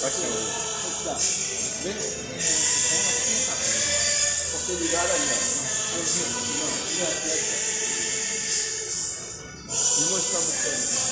Aqui, ó. Vem porque ligado ali, ó. Vou mostrar você.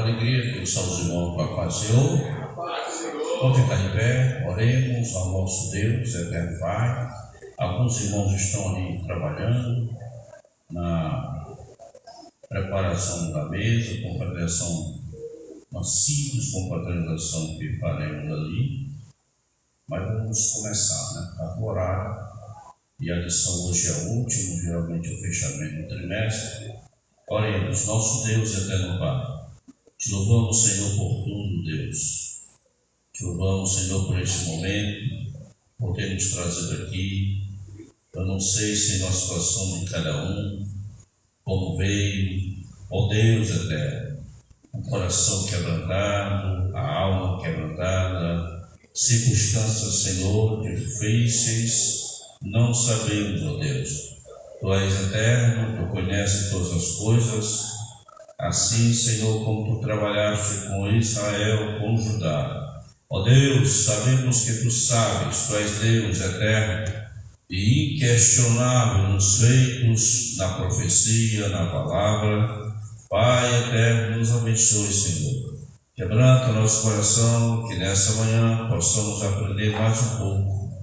alegria que são os irmãos com a paz do Senhor. Vamos ficar de pé, oremos ao nosso Deus, eterno Pai. Alguns irmãos estão ali trabalhando na preparação da mesa, confraternização, uma simples confraternização que faremos ali. Mas vamos começar, né? Está no horário, e a lição hoje é a última, geralmente o fechamento do trimestre. Oremos, nosso Deus, eterno Pai. Te louvamos, Senhor, por tudo, Deus. Te louvamos, Senhor, por esse momento, por ter nos trazido aqui. Eu não sei se na situação de cada um, como veio, ó Deus eterno, o coração quebrantado, a alma quebrantada, circunstâncias, Senhor, difíceis, não sabemos, ó Deus. Tu és eterno, tu conheces todas as coisas. Assim, Senhor, como tu trabalhaste com Israel, com Judá. Ó Deus, sabemos que tu sabes, tu és Deus eterno e inquestionável nos feitos, na profecia, na palavra. Pai eterno, nos abençoe, Senhor. Quebranta nosso coração, que nessa manhã possamos aprender mais um pouco.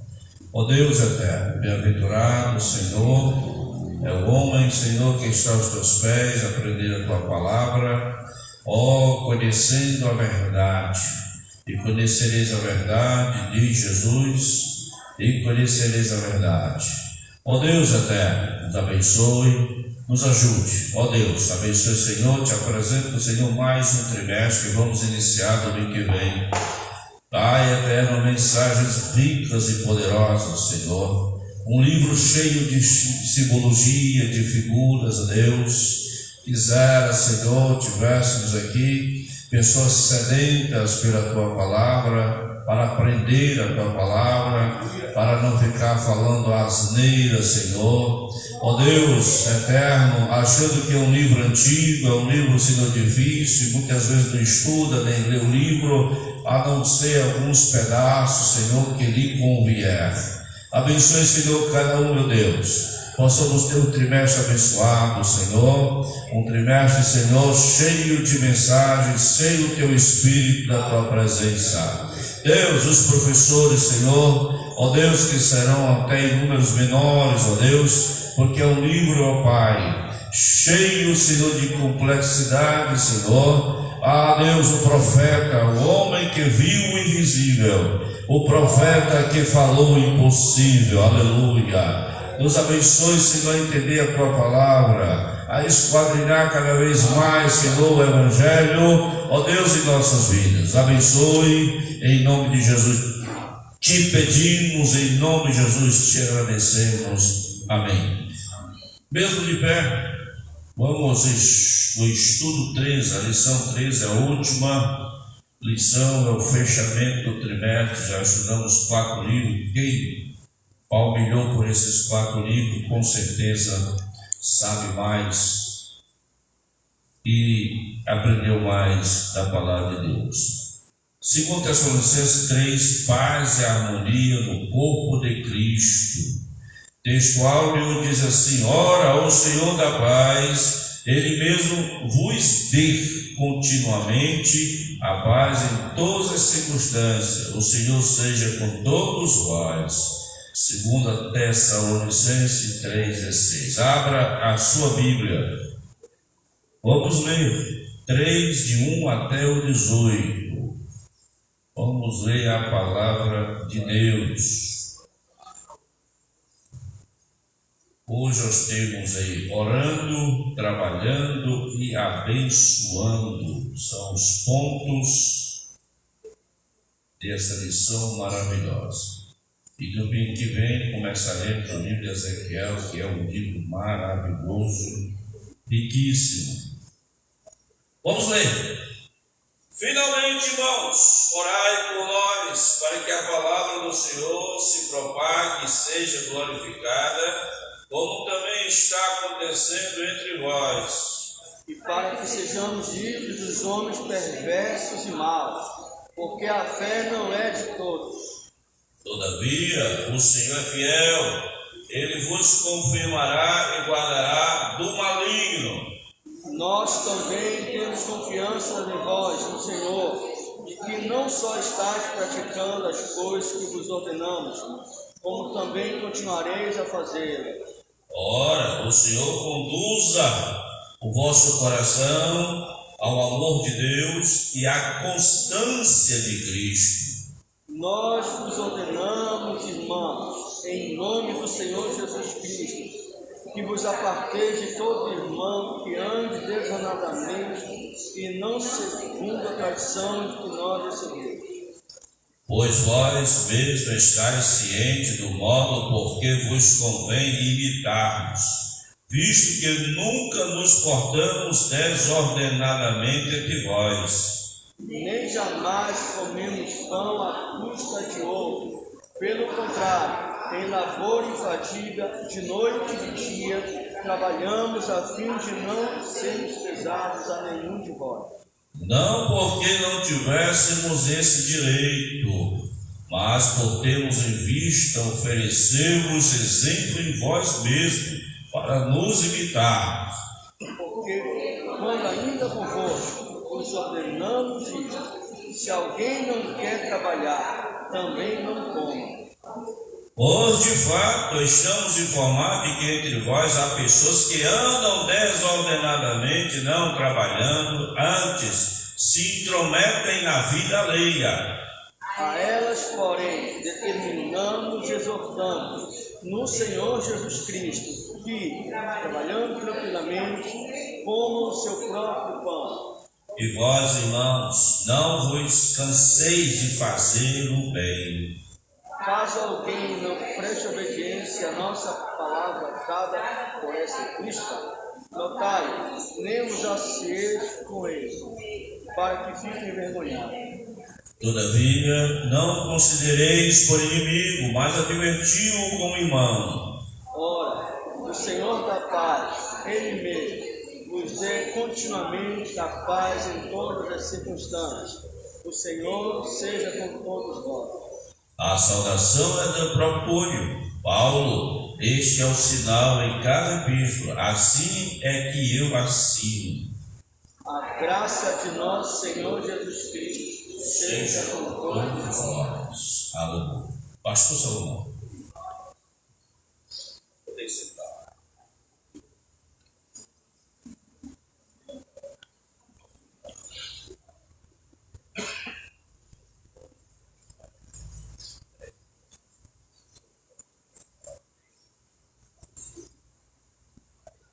Ó Deus eterno, bem-aventurado, Senhor, é o homem, Senhor, que está aos teus pés, aprender a tua palavra, ó, conhecendo a verdade, e conhecereis a verdade, diz Jesus, e conhecereis a verdade. Ó Deus eterno, nos abençoe, nos ajude. Ó Deus, abençoe, Senhor, te apresento, Senhor, mais um trimestre que vamos iniciar domingo que vem. Pai eterno, mensagens ricas e poderosas, Senhor. Um livro cheio de simbologia, de figuras, a Deus. Quisera, Senhor, tivéssemos aqui pessoas sedentas pela Tua palavra, para aprender a Tua palavra, para não ficar falando asneiras, Senhor. Ó Deus eterno, achando que é um livro antigo, é um livro, Senhor, difícil, muitas vezes não estuda, nem lê o livro, a não ser alguns pedaços, Senhor, que lhe convier. Abençoe, Senhor, cada um, meu Deus. Possamos ter um trimestre abençoado, Senhor. Um trimestre, Senhor, cheio de mensagens, cheio do Teu Espírito, da Tua presença. Deus, os professores, Senhor, ó Deus, que serão até em números menores, ó Deus, porque é um livro, ó Pai, cheio, Senhor, de complexidade, Senhor. Ah, Deus, o profeta, o homem que viu o invisível, o profeta que falou o impossível, aleluia. Nos abençoe, Senhor, a entender a Tua palavra, a esquadrinhar cada vez mais, Senhor, o Evangelho, ó Deus, em nossas vidas. Abençoe, em nome de Jesus. Te pedimos, em nome de Jesus, te agradecemos. Amém. Mesmo de pé, vamos ao estudo 13, a lição 13 é a última lição, é o fechamento do trimestre. Já estudamos 4 livros. Quem palmilhou por esses 4 livros, com certeza sabe mais e aprendeu mais da palavra de Deus. 2 Tessalonicenses 3, paz e harmonia no corpo de Cristo. Texto áureo diz assim: ora ao Senhor da paz, Ele mesmo vos dê continuamente a paz em todas as circunstâncias. O Senhor seja com todos vós. 2 Tessalonicenses 3,16. Abra a sua Bíblia. Vamos ler 3, de 1 até o 18. Vamos ler a palavra de Deus. Hoje nós temos aí orando, trabalhando e abençoando. São os pontos dessa lição maravilhosa. E domingo que vem começaremos o livro de Ezequiel, que é um livro maravilhoso, riquíssimo. Vamos ler. Finalmente, irmãos, orai por nós, para que a palavra do Senhor se propague e seja glorificada, como também está acontecendo entre vós. E para que sejamos livres dos homens perversos e maus, porque a fé não é de todos. Todavia, o Senhor é fiel, Ele vos confirmará e guardará do maligno. Nós também temos confiança em vós, no Senhor, de que não só estáis praticando as coisas que vos ordenamos, como também continuareis a fazê-las. Ora, o Senhor conduza o vosso coração ao amor de Deus e à constância de Cristo. Nós vos ordenamos, irmãos, em nome do Senhor Jesus Cristo, que vos aparteis de todo irmão que ande desordenadamente e não segundo a tradição de que nós recebemos. Pois vós mesmos estáis cientes do modo por que vos convém imitarmos, visto que nunca nos portamos desordenadamente entre vós. Nem jamais comemos pão à custa de outro. Pelo contrário, em labor e fadiga, de noite e de dia, trabalhamos a fim de não sermos pesados a nenhum de vós. Não porque não tivéssemos esse direito, mas por termos em vista oferecer-vos exemplo em vós mesmos, para nos imitarmos. Porque, quando ainda convosco, vos ordenamos isto: se alguém não quer trabalhar, também não coma. Pois, de fato, estamos informados de que entre vós há pessoas que andam desordenadamente, não trabalhando, antes se intrometem na vida alheia. A elas, porém, determinamos e exortamos no Senhor Jesus Cristo, que, trabalhando tranquilamente, comam o seu próprio pão. E vós, irmãos, não vos canseis de fazer o bem. Caso alguém não preste obediência à nossa palavra dada por essa Cristo, notai, nem vos assieis com ele, para que fiquem envergonhados. Todavia, não considereis por inimigo, mas adverti-o como irmão. Ora, o Senhor da paz, Ele mesmo, vos dê continuamente a paz em todas as circunstâncias. O Senhor seja com todos vós. A saudação é do próprio Paulo. Este é o sinal em cada epístola. Assim é que eu assino. A graça de nosso Senhor Jesus Cristo seja com todos vós. Aleluia. Pastor Salomão. Podem sentar.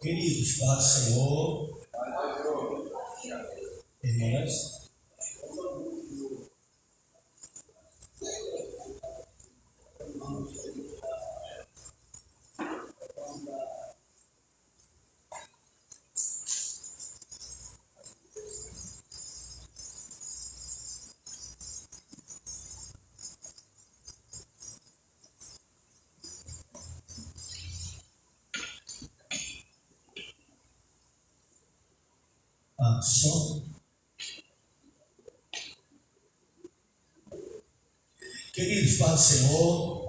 Queridos, paz do Senhor, irmãos, som. Queridos, paz do Senhor,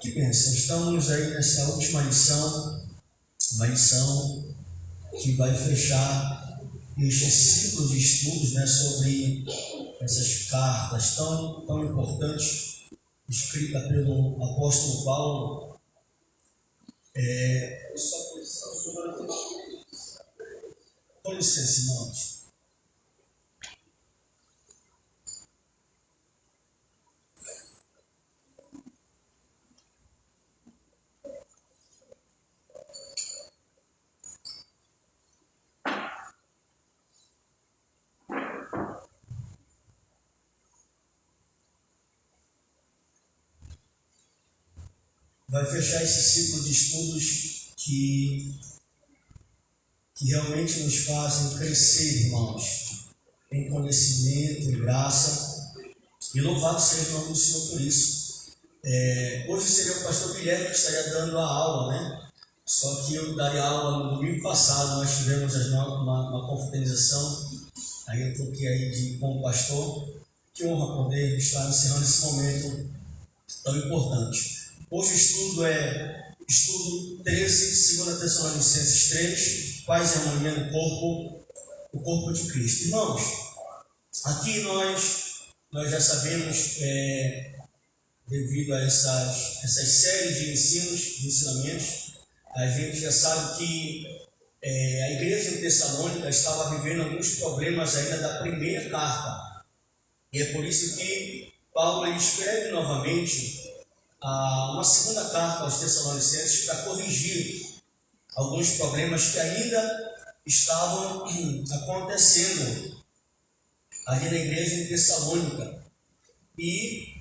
que bênção, estamos aí nessa última lição, uma lição que vai fechar este ciclo de estudos, né, sobre essas cartas tão importantes, escritas pelo apóstolo Paulo. Com licença, irmãos. Vai fechar esse ciclo de estudos que realmente nos fazem crescer, irmãos, em conhecimento, em graça, e louvado seja o nome do Senhor por isso. Hoje seria o pastor Guilherme que estaria dando a aula, né? Só que eu daria aula no domingo passado, nós tivemos uma confraternização, aí eu estou aqui aí como pastor. Que honra poder estar encerrando esse momento tão importante. Hoje o estudo é estudo 13, 2 Tessalonicenses 3, paz e harmonia no corpo de Cristo. Irmãos, aqui nós já sabemos, devido a essas séries de ensinamentos, a gente já sabe que a igreja de Tessalônica estava vivendo alguns problemas ainda da primeira carta. E é por isso que Paulo ele escreve novamente uma segunda carta aos Tessalonicenses para corrigir alguns problemas que ainda estavam acontecendo ali na igreja de Tessalônica. E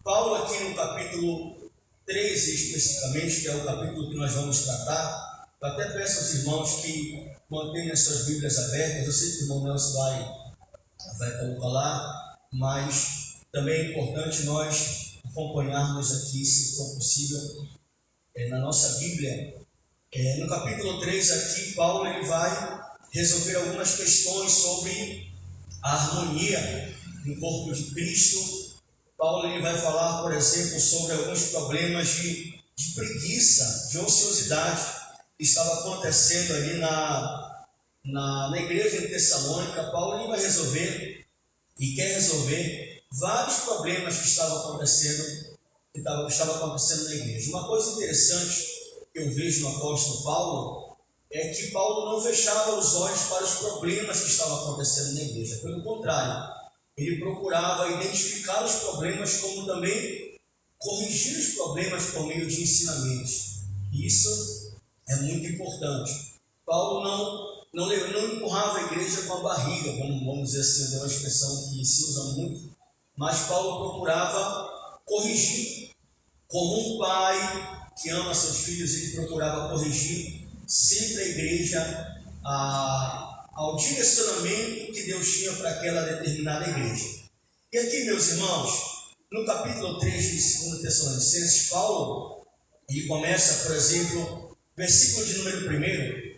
Paulo aqui no capítulo 13 especificamente, que é o capítulo que nós vamos tratar, eu até peço aos irmãos que mantenham as suas Bíblias abertas. Eu sei que o irmão Nelson vai colocar lá, mas também é importante nós acompanharmos aqui, se for possível, na nossa Bíblia. No capítulo 3 aqui, Paulo ele vai resolver algumas questões sobre a harmonia no corpo de Cristo. Paulo ele vai falar, por exemplo, sobre alguns problemas de preguiça, de ociosidade que estava acontecendo ali na igreja de Tessalônica. Paulo ele vai resolver e quer resolver vários problemas que estavam acontecendo na igreja. Uma coisa interessante que eu vejo no apóstolo Paulo é que Paulo não fechava os olhos para os problemas que estavam acontecendo na igreja. Pelo contrário, ele procurava identificar os problemas, como também corrigir os problemas por meio de ensinamentos. Isso é muito importante. Paulo não empurrava a igreja com a barriga, vamos dizer assim, é uma expressão que se usa muito, mas Paulo procurava corrigir. Como um pai que ama seus filhos, ele procurava corrigir sempre a igreja ao direcionamento que Deus tinha para aquela determinada igreja. E aqui, meus irmãos, no capítulo 3 de 2 Tessalonicenses, Paulo, ele começa, por exemplo, versículo de número 1,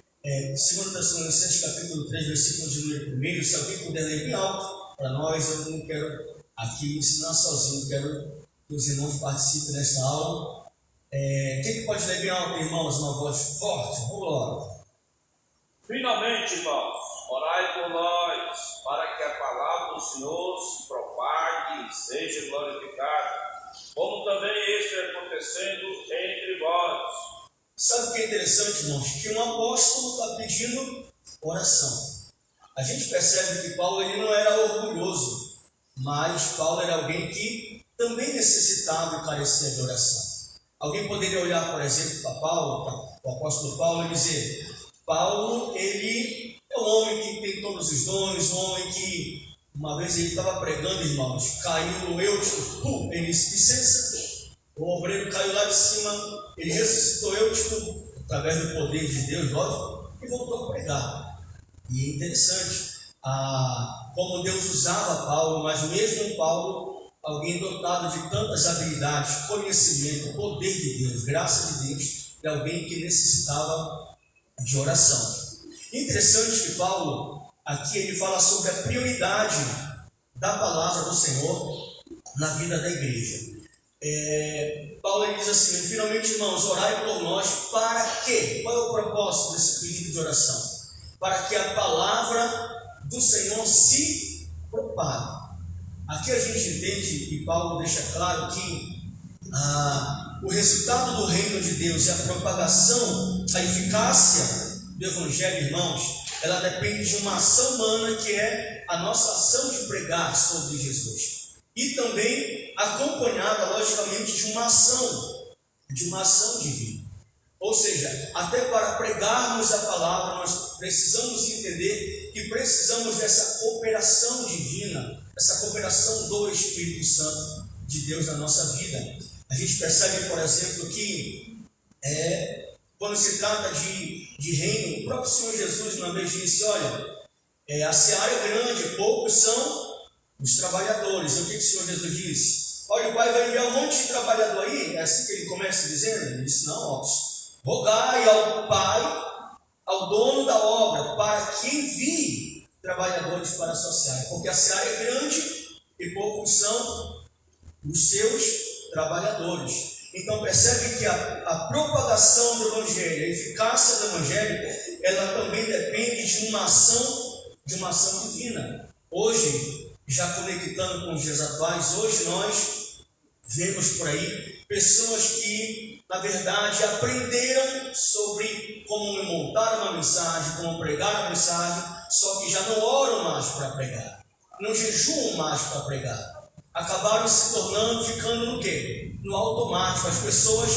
2 Tessalonicenses capítulo 3, versículo de número 1, se alguém puder ler bem alto para nós. Eu não quero aqui ensinar sozinho, quero que os irmãos participem desta aula. Quem pode ler bem alto, irmãos, uma voz forte? Vamos lá. Finalmente, irmãos, orai por nós, para que a palavra do Senhor se propague e seja glorificada, como também está acontecendo entre vós. Sabe o que é interessante, irmãos? Que um apóstolo está pedindo oração. A gente percebe que Paulo ele não era orgulhoso, mas Paulo era alguém que também necessitava e carecia de oração. Alguém poderia olhar, por exemplo, para Paulo, para o apóstolo Paulo, e dizer: Paulo, ele é um homem que tem todos os dons, um homem que, uma vez ele estava pregando, irmãos, caiu no Eutico, ele disse: licença, o obreiro caiu lá de cima, ele ressuscitou Eutico, através do poder de Deus, lógico, e voltou a pregar. E é interessante como Deus usava Paulo, mas mesmo Paulo, alguém dotado de tantas habilidades, conhecimento, poder de Deus, graça de Deus, é alguém que necessitava de oração. Interessante que Paulo, aqui ele fala sobre a prioridade da palavra do Senhor na vida da igreja. Paulo ele diz assim: finalmente, irmãos, orai por nós. Para quê? Qual é o propósito desse pedido de oração? Para que a palavra do Senhor se propague. Aqui a gente entende, e Paulo deixa claro, que o resultado do reino de Deus e a propagação, a eficácia do Evangelho, irmãos, ela depende de uma ação humana, que é a nossa ação de pregar sobre Jesus. E também acompanhada, logicamente, de uma ação divina. Ou seja, até para pregarmos a palavra, nós precisamos entender que precisamos dessa cooperação divina, essa cooperação do Espírito Santo de Deus na nossa vida. A gente percebe, por exemplo, que quando se trata de reino, o próprio Senhor Jesus uma vez disse: olha, a seara é grande, poucos são os trabalhadores. E o que o Senhor Jesus disse? Olha, o Pai vai enviar um monte de trabalhador aí. É assim que ele começa dizendo? Ele disse: não, óbvio. Rogai ao Pai, ao dono da obra, para que envie trabalhadores para a sua seara, porque a seara é grande e poucos são os seus trabalhadores. Então percebe que a propagação do Evangelho, a eficácia do Evangelho, ela também depende de uma ação divina. Hoje, já conectando com os dias atuais, hoje nós vemos por aí pessoas que, na verdade, aprenderam sobre como montar uma mensagem, como pregar uma mensagem, só que já não oram mais para pregar, não jejuam mais para pregar. Acabaram se tornando, ficando no quê? No automático. As pessoas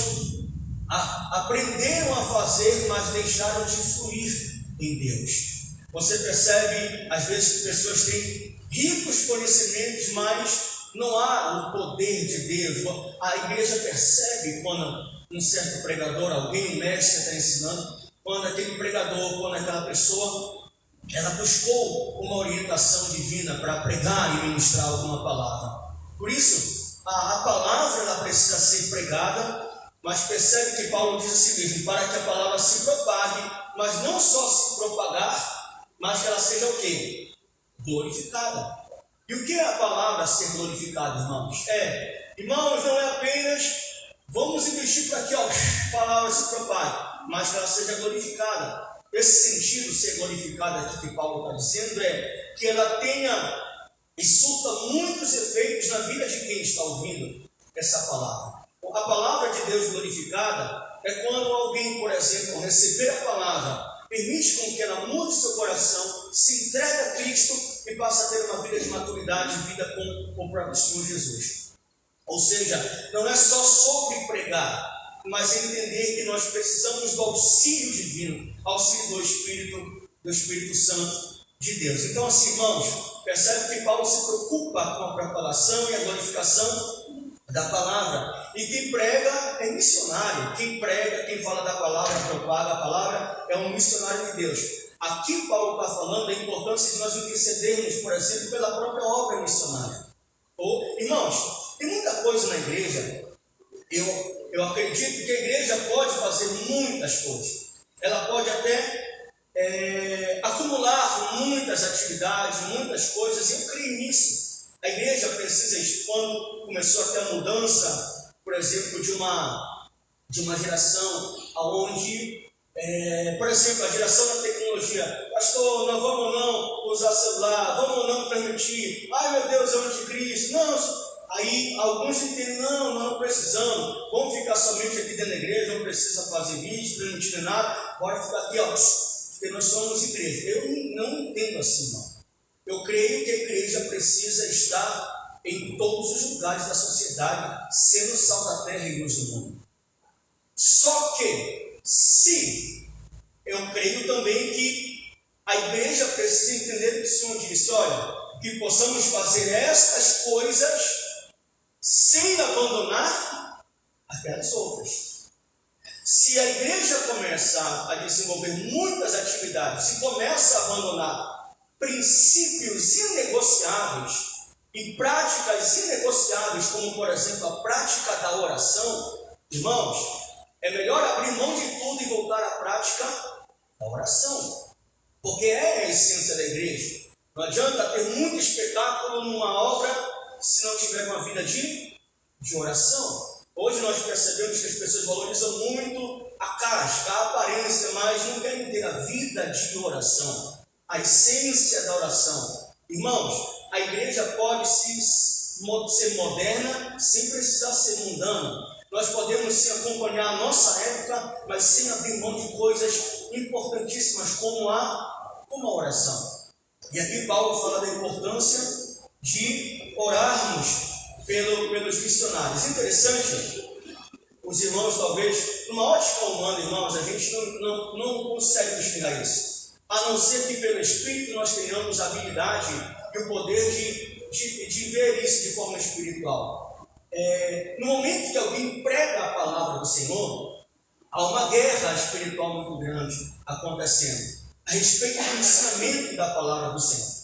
aprenderam a fazer, mas deixaram de fluir em Deus. Você percebe, às vezes, que pessoas têm ricos conhecimentos, mas não há o poder de Deus. A igreja percebe quando um certo pregador, alguém, um mestre está ensinando, quando aquele pregador, quando aquela pessoa, ela buscou uma orientação divina para pregar e ministrar alguma palavra. Por isso, a palavra ela precisa ser pregada, mas percebe que Paulo diz assim mesmo, para que a palavra se propague, mas não só se propagar, mas que ela seja o quê? Glorificada. E o que é a palavra ser glorificada, irmãos? Irmãos, não é apenas vamos investir para que a palavra se propague, mas que ela seja glorificada. Esse sentido, ser glorificada aqui que Paulo está dizendo, é que ela tenha e surta muitos efeitos na vida de quem está ouvindo essa palavra. A palavra de Deus glorificada é quando alguém, por exemplo, receber a palavra, permite com que ela mude seu coração, se entregue a Cristo e passe a ter uma vida de maturidade, vida com o próprio Senhor Jesus. Ou seja, não é só sobre pregar, mas entender que nós precisamos do auxílio divino, auxílio do Espírito Santo de Deus. Então, assim, irmãos, percebe que Paulo se preocupa com a propagação e a glorificação da palavra. E quem prega é missionário. Quem prega, quem fala da palavra, propaga a palavra, é um missionário de Deus. Aqui Paulo está falando da importância de nós intercedermos, por exemplo, pela própria obra missionária. Irmãos, tem muita coisa na igreja. Eu acredito que a igreja pode fazer muitas coisas. Ela pode até acumular muitas atividades, muitas coisas, e eu creio nisso. A igreja precisa, quando começou até a mudança, por exemplo, de uma geração onde, por exemplo, a geração da tecnologia, pastor, nós vamos ou não usar celular, vamos ou não permitir, ai meu Deus, é o anticristo, não. Aí alguns entendem, não precisamos, vamos ficar somente aqui dentro da igreja, não precisa fazer vídeo, permitir nada, bora ficar aqui, porque nós somos igreja. Eu não entendo assim, não. Eu creio que a igreja precisa estar em todos os lugares da sociedade, sendo sal da terra e luz do mundo. Só que, se eu creio também que a igreja precisa entender que o Senhor disse, olha, que possamos fazer estas coisas sem abandonar aquelas outras. Se a igreja começar a desenvolver muitas atividades e começa a abandonar princípios inegociáveis e práticas inegociáveis, como por exemplo a prática da oração, irmãos, é melhor abrir mão de tudo e voltar à prática da oração, porque é a essência da igreja. Não adianta ter muito espetáculo numa obra se não tiver uma vida de oração. Hoje nós percebemos que as pessoas valorizam muito a casca, a aparência, mas não querem ter a vida de oração, a essência da oração. Irmãos, a igreja pode ser moderna sem precisar ser mundana. Nós podemos sim acompanhar a nossa época, mas sem abrir mão de coisas importantíssimas como a oração. E aqui Paulo fala da importância de orarmos pelos missionários. Interessante, os irmãos talvez, numa ótica humana, irmãos, a gente não consegue enxergar isso. A não ser que pelo Espírito nós tenhamos a habilidade e o poder de ver isso de forma espiritual. No momento que alguém prega a palavra do Senhor, há uma guerra espiritual muito grande acontecendo a respeito do ensinamento da palavra do Senhor.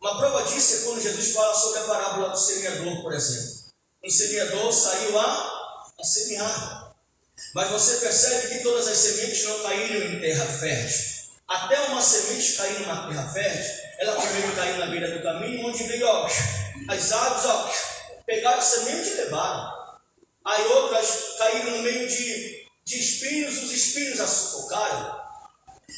Uma prova disso é quando Jesus fala sobre a parábola do semeador, por exemplo. Um semeador saiu a semear, mas você percebe que todas as sementes não caíram em terra fértil. Até uma semente cair numa terra fértil, ela primeiro caiu na beira do caminho, onde veio as aves, pegaram a semente e levaram. Aí outras caíram no meio de espinhos, os espinhos a sufocaram.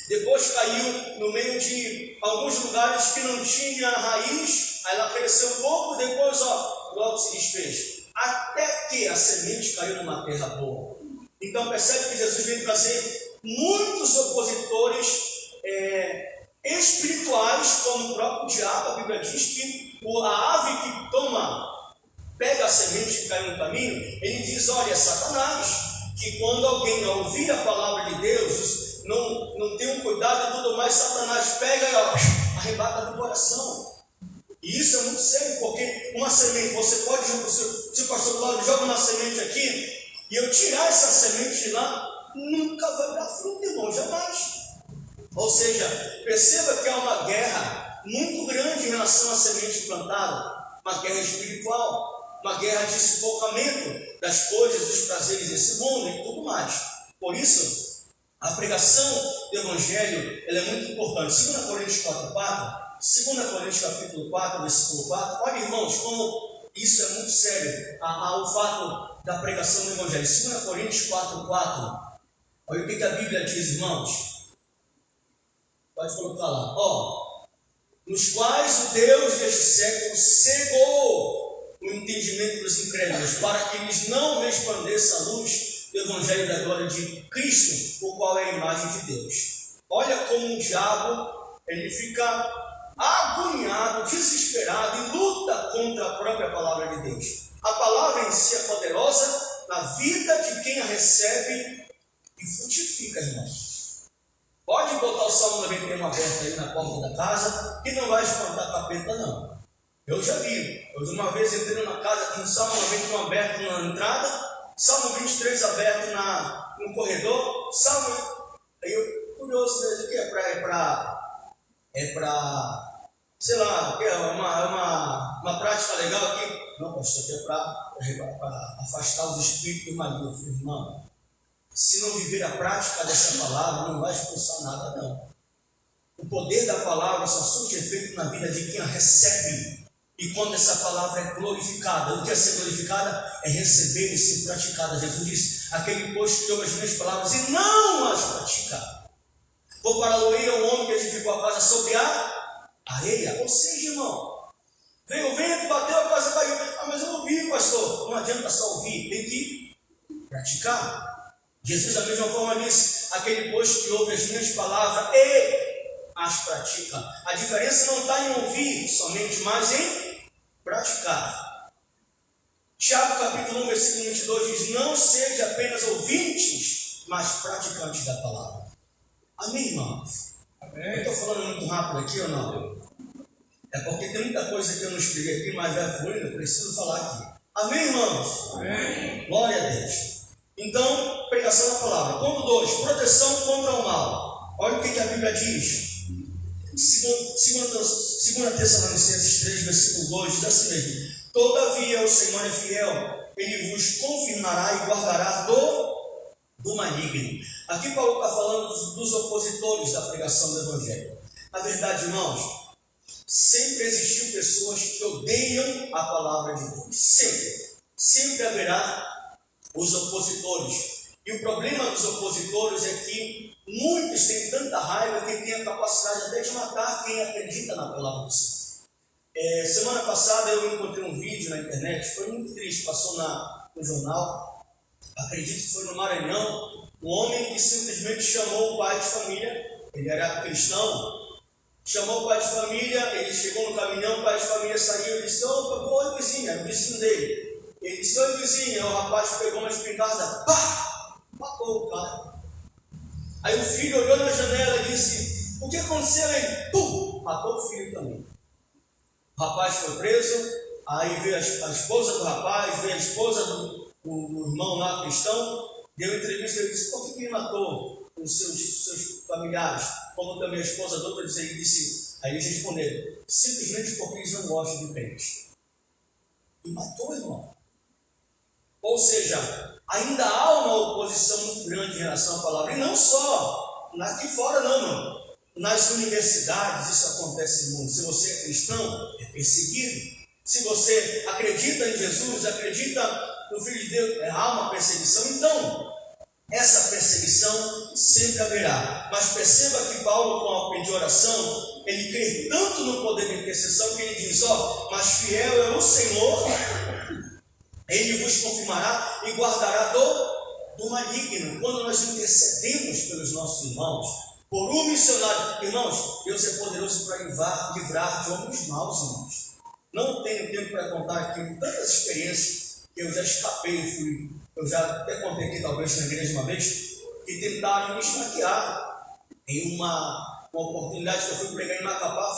Depois caiu no meio de alguns lugares que não tinha raiz, aí ela cresceu um pouco, depois logo se desfez. Até que a semente caiu numa terra boa. Então percebe que Jesus veio trazer muitos opositores espirituais, como o próprio diabo. A Bíblia diz que a ave que pega a semente que caiu no caminho, ele diz: olha, Satanás, que quando alguém ouvir a palavra de Deus, não tem um cuidado e tudo mais, Satanás pega e arrebata do coração. E isso é muito sério, porque uma semente, você pode, se o pastor Cláudio joga uma semente aqui, e eu tirar essa semente de lá, nunca vai dar fruto, irmão, jamais. Ou seja, perceba que há uma guerra muito grande em relação à semente plantada, uma guerra espiritual, uma guerra de sufocamento das coisas, dos prazeres desse mundo e tudo mais. Por isso, a pregação do Evangelho ela é muito importante. 2 Coríntios 4:4, 2 Coríntios capítulo 4, versículo 4. Olha, irmãos, como isso é muito sério, o fato da pregação do Evangelho. 2 Coríntios 4:4. Olha o que a Bíblia diz, irmãos. Pode colocar lá. Nos quais o Deus deste século cegou o entendimento dos incrédulos, para que eles não resplandeça a luz do Evangelho da glória de Cristo, o qual é a imagem de Deus. Olha como o diabo ele fica agoniado, desesperado e luta contra a própria palavra de Deus. A palavra em si é poderosa na vida de quem a recebe e frutifica, irmãos. Pode botar o Salmo 91 aberto aí na porta da casa, que não vai espantar capeta, não. Eu já vi. Eu uma vez entrei numa casa com o Salmo 91 aberto na entrada, Salmo 23 aberto no corredor, Aí eu, curioso, né? O que é para sei lá, é uma prática legal aqui? Não, pastor, que é para afastar os espíritos malignos. Irmão, se não viver a prática dessa palavra, não vai expulsar nada, não. O poder da palavra só surte efeito na vida de quem a recebe. E quando essa palavra é glorificada, o que é ser glorificada? É receber e ser praticada. Jesus disse: aquele, pois, que ouve as minhas palavras e não as pratica, comparar-lo-ei um homem que edificou a casa sobre a areia. Ou seja, irmão, veio o vento, bateu, a casa caiu. Mas eu ouvi, pastor. Não adianta só ouvir, tem que praticar. Jesus da mesma forma disse: aquele, pois, que ouve as minhas palavras e as pratica. A diferença não está em ouvir somente, mas em praticar. Tiago capítulo 1, versículo 22 diz: não seja apenas ouvintes, mas praticantes da palavra. Amém, irmãos? Amém. Eu estou falando muito rápido aqui ou não? É porque tem muita coisa que eu não escrevi aqui, mas vai fluindo, eu preciso falar aqui. Amém, irmãos? Amém. Glória a Deus. Então, pregação da palavra. Ponto 2, proteção contra o mal. Olha o que a Bíblia diz. 2 Tessalonicenses 3, versículo 2, diz assim mesmo: todavia o Senhor é fiel, ele vos confirmará e guardará do maligno. Aqui Paulo está falando dos opositores da pregação do Evangelho. Na verdade, irmãos, sempre existiu pessoas que odeiam a palavra de Deus. Sempre haverá os opositores. E o problema dos opositores é que muitos têm tanta raiva que têm a capacidade até de matar quem acredita na palavra do Senhor. Semana passada eu encontrei um vídeo na internet, foi muito triste, passou no jornal, acredito que foi no Maranhão, um homem que simplesmente chamou o pai de família, ele era cristão, chamou o pai de família, ele chegou no caminhão, o pai de família saiu e disse: oi vizinho, era o vizinho dele. Ele disse: oi vizinho. O rapaz pegou uma espingarda, matou o cara. Aí o filho olhou na janela e disse: o que aconteceu? Ele matou o filho também. O rapaz foi preso. Aí veio a esposa do rapaz, veio a esposa do irmão lá cristão, deu entrevista e disse: por que ele matou os seus familiares? Como também a esposa do outro disse. Aí eles responderam: simplesmente porque eles não gostam de crente. E matou, irmão. Ou seja, ainda há uma oposição muito grande em relação à palavra. E não só aqui fora, não, mano. Nas universidades isso acontece muito. Se você é cristão, é perseguido. Se você acredita em Jesus, acredita no Filho de Deus, há uma perseguição, então essa perseguição sempre haverá. Mas perceba que Paulo, com a pedir oração, ele crê tanto no poder da intercessão que ele diz: mas fiel é o Senhor, ele vos confirmará e guardará do maligno. Quando nós intercedemos pelos nossos irmãos, por um missionário, irmãos, Deus é poderoso para livrar de homens maus, irmãos. Não tenho tempo para contar aqui tantas experiências que eu já escapei, eu já até contei aqui talvez na igreja uma vez, que tentaram me esfaquear. Em uma oportunidade que eu fui pregar em Macapá,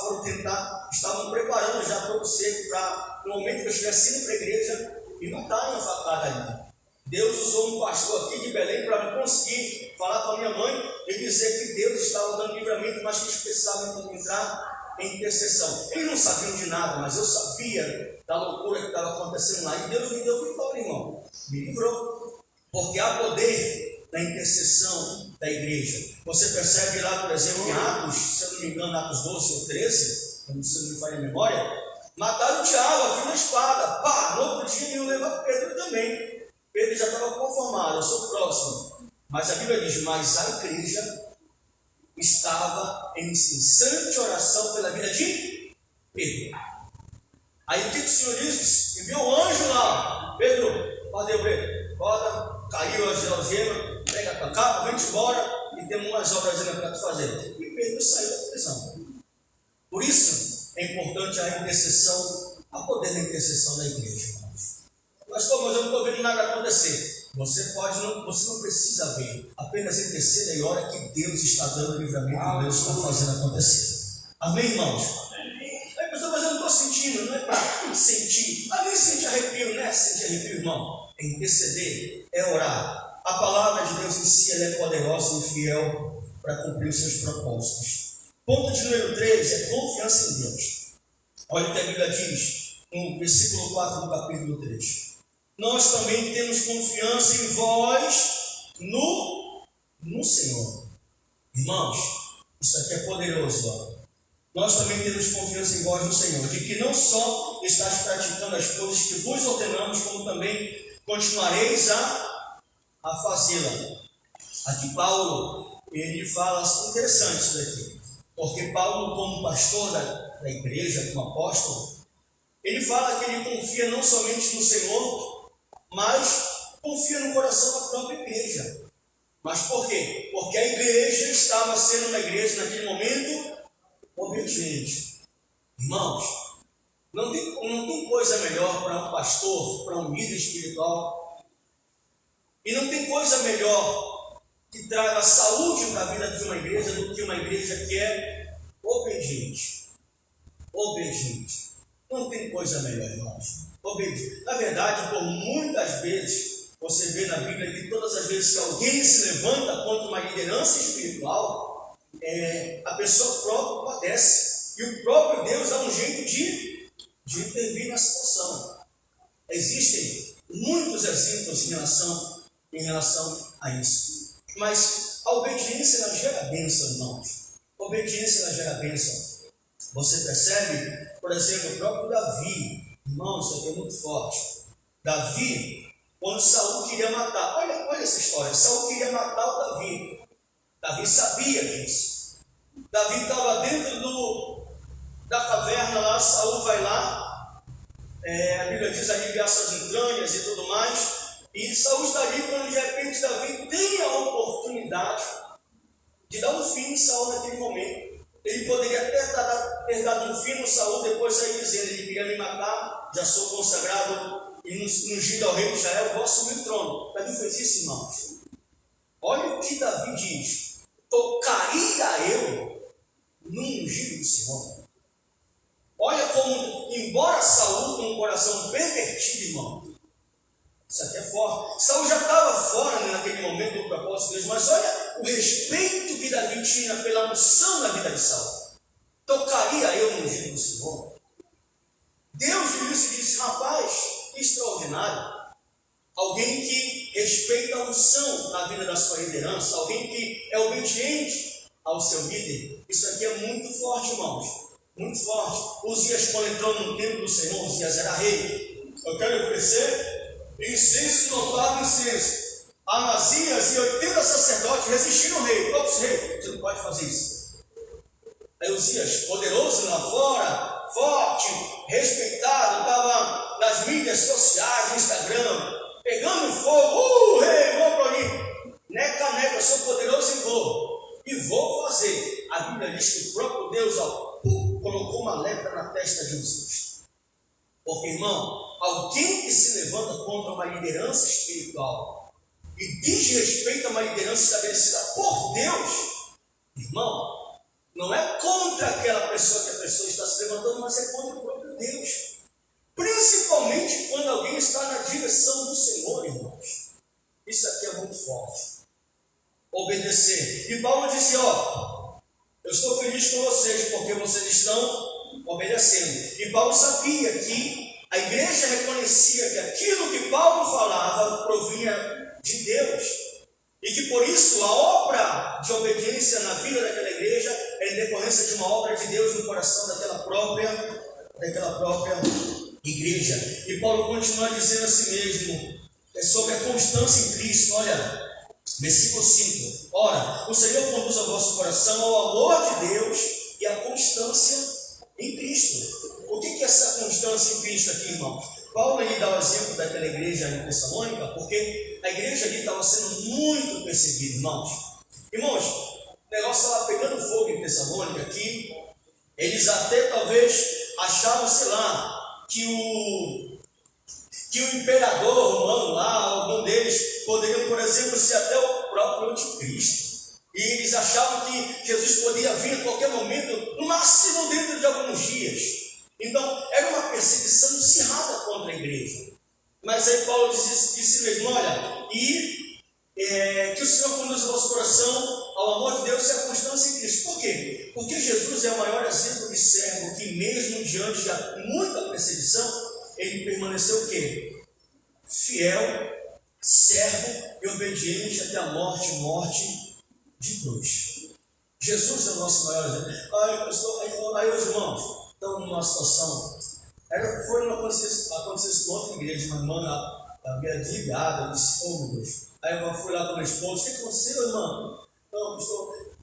estavam preparando já todo seco para, no momento que eu estivesse indo para a igreja, me matarem a facada ali. Deus usou um pastor aqui de Belém para me conseguir falar com a minha mãe e dizer que Deus estava dando livramento, mas que eles precisavam entrar em intercessão. Eles não sabiam de nada, mas eu sabia da loucura que estava acontecendo lá. E Deus me deu vitória, irmão. Me livrou. Porque há poder na intercessão da igreja. Você percebe lá, por exemplo, em Atos, se eu não me engano, Atos 12 ou 13, se não me falha a memória, mataram o Tiago, a fio da espada. Pá, no outro dia iam levar Pedro também. Pedro já estava conformado, eu sou próximo. Mas a Bíblia diz: mas a igreja estava em incessante oração pela vida de Pedro. Aí o que o Senhor disse? Enviou um anjo lá: Pedro, cadê o Pedro? Roda, caiu a algema, pega a tua capa, vem embora e temos umas obras ainda para tu fazer. E Pedro saiu da prisão. Por isso é importante a intercessão, a poder da intercessão da igreja, irmãos. Mas eu não estou vendo nada acontecer. Você não precisa ver, apenas interceda e ora que Deus está dando livramento, Deus está fazendo acontecer. Amém, irmãos? Aí, pessoal, mas eu não estou sentindo, não é para sentir. Nem sentir arrepio, não é sentir arrepio, irmão. É interceder, é orar. A palavra de Deus em si ela é poderosa e fiel para cumprir os seus propósitos. Ponto de número 3 é confiança em Deus. Olha o que a Bíblia diz no versículo 4 do capítulo 3. Nós também temos confiança em vós no Senhor. Irmãos, isso aqui é poderoso. Nós também temos confiança em vós no Senhor, de que não só estáis praticando as coisas que vos ordenamos, como também continuareis a fazê-la. Aqui Paulo, ele fala assim, interessante isso daqui, porque Paulo, como pastor da igreja, como apóstolo, ele fala que ele confia não somente no Senhor, mas confia no coração da própria igreja. Mas por quê? Porque a igreja estava sendo uma igreja naquele momento obediente. Irmãos, não tem coisa melhor para um pastor, para um líder espiritual, e não tem coisa melhor que traga saúde para a vida de uma igreja do que uma igreja que é obediente. Obediente. Não tem coisa melhor, irmãos. Obediente. Na verdade, por muitas vezes, você vê na Bíblia que todas as vezes que alguém se levanta contra uma liderança espiritual, a pessoa própria padece. E o próprio Deus dá um jeito de intervir na situação. Existem muitos exemplos em relação a isso. Mas a obediência ela gera bênção, irmãos. A obediência ela gera bênção. Você percebe, por exemplo, o próprio Davi. Irmão, isso aqui é muito forte. Davi, quando Saul queria matar, olha essa história, Saul queria matar o Davi. Davi sabia disso. Davi estava dentro da caverna lá, Saul vai lá, a Bíblia diz aliviar suas entranhas e tudo mais, e Saul está ali quando de repente Davi tem a oportunidade de dar um fim em Saul naquele momento. Ele poderia ter dado um fim no Saul, depois sair dizendo: ele queria me matar, já sou consagrado e ungido ao rei de Israel, vou assumir o trono. Davi fez isso, irmãos. Olha o que Davi diz: tocaria eu no ungido do Senhor. Olha como, embora Saul com um coração pervertido, irmão, isso aqui é forte. Saul já estava fora naquele momento do propósito de Deus, mas olha o respeito que Davi tinha pela unção na vida de Saul. Tocaria eu no ungido do Senhor? Deus viu isso e disse: rapaz, extraordinário. Alguém que respeita a unção na vida da sua liderança, alguém que é obediente ao seu líder. Isso aqui é muito forte, irmãos. Muito forte. Uzias, quando entrou no templo do Senhor, Uzias era rei. Eu quero oferecer Incenso, notado incenso. Amazias e 80 sacerdotes resistiram ao rei. Todos, rei, você não pode fazer isso. Aí Uzias, poderoso lá fora, forte, respeitado, estava nas mídias sociais, no Instagram, pegando fogo. Rei, vou para ali. Neca, eu sou poderoso e vou. E vou fazer. A Bíblia diz que o próprio Deus colocou uma lepra na testa de Uzias. Porque, irmão, alguém que se levanta contra uma liderança espiritual e desrespeita uma liderança estabelecida por Deus, irmão, não é contra aquela pessoa que a pessoa está se levantando, mas é contra o próprio Deus. Principalmente quando alguém está na direção do Senhor, irmãos. Isso aqui é muito forte. Obedecer. E Paulo disse, eu estou feliz com vocês, porque vocês estão obedecendo. E Paulo sabia que a igreja reconhecia que aquilo que Paulo falava provinha de Deus. E que por isso a obra de obediência na vida daquela igreja é em decorrência de uma obra de Deus no coração daquela própria igreja. E Paulo continua dizendo a si mesmo, sobre a constância em Cristo. Olha, versículo 5. Ora, o Senhor conduz o vosso coração ao amor de Deus e à constância em Cristo. O que é essa constância em Cristo aqui, irmãos? Paulo ele dá o exemplo daquela igreja em Tessalônica, porque a igreja ali estava sendo muito perseguida, irmãos. Irmãos, o negócio estava pegando fogo em Tessalônica, que eles até talvez achavam, sei lá, que o imperador romano lá, algum deles, poderiam, por exemplo, ser até o próprio anticristo. E eles achavam que Jesus podia vir a qualquer momento, no máximo dentro de alguns dias. Então, era uma perseguição acirrada contra a igreja. Mas aí Paulo disse mesmo, olha, que o Senhor conduza o vosso coração ao amor de Deus e à constância em Cristo. Por quê? Porque Jesus é o maior exemplo de servo que mesmo diante de muita perseguição, ele permaneceu o quê? Fiel, servo e obediente até a morte de cruz. Jesus é o nosso maior exemplo. Aí os irmãos estão numa situação. Aconteceu com outra igreja, uma irmã havia desligada, eu disse, meu Deus. Aí eu fui lá com a minha esposa, o que aconteceu, irmã? Não, pastor,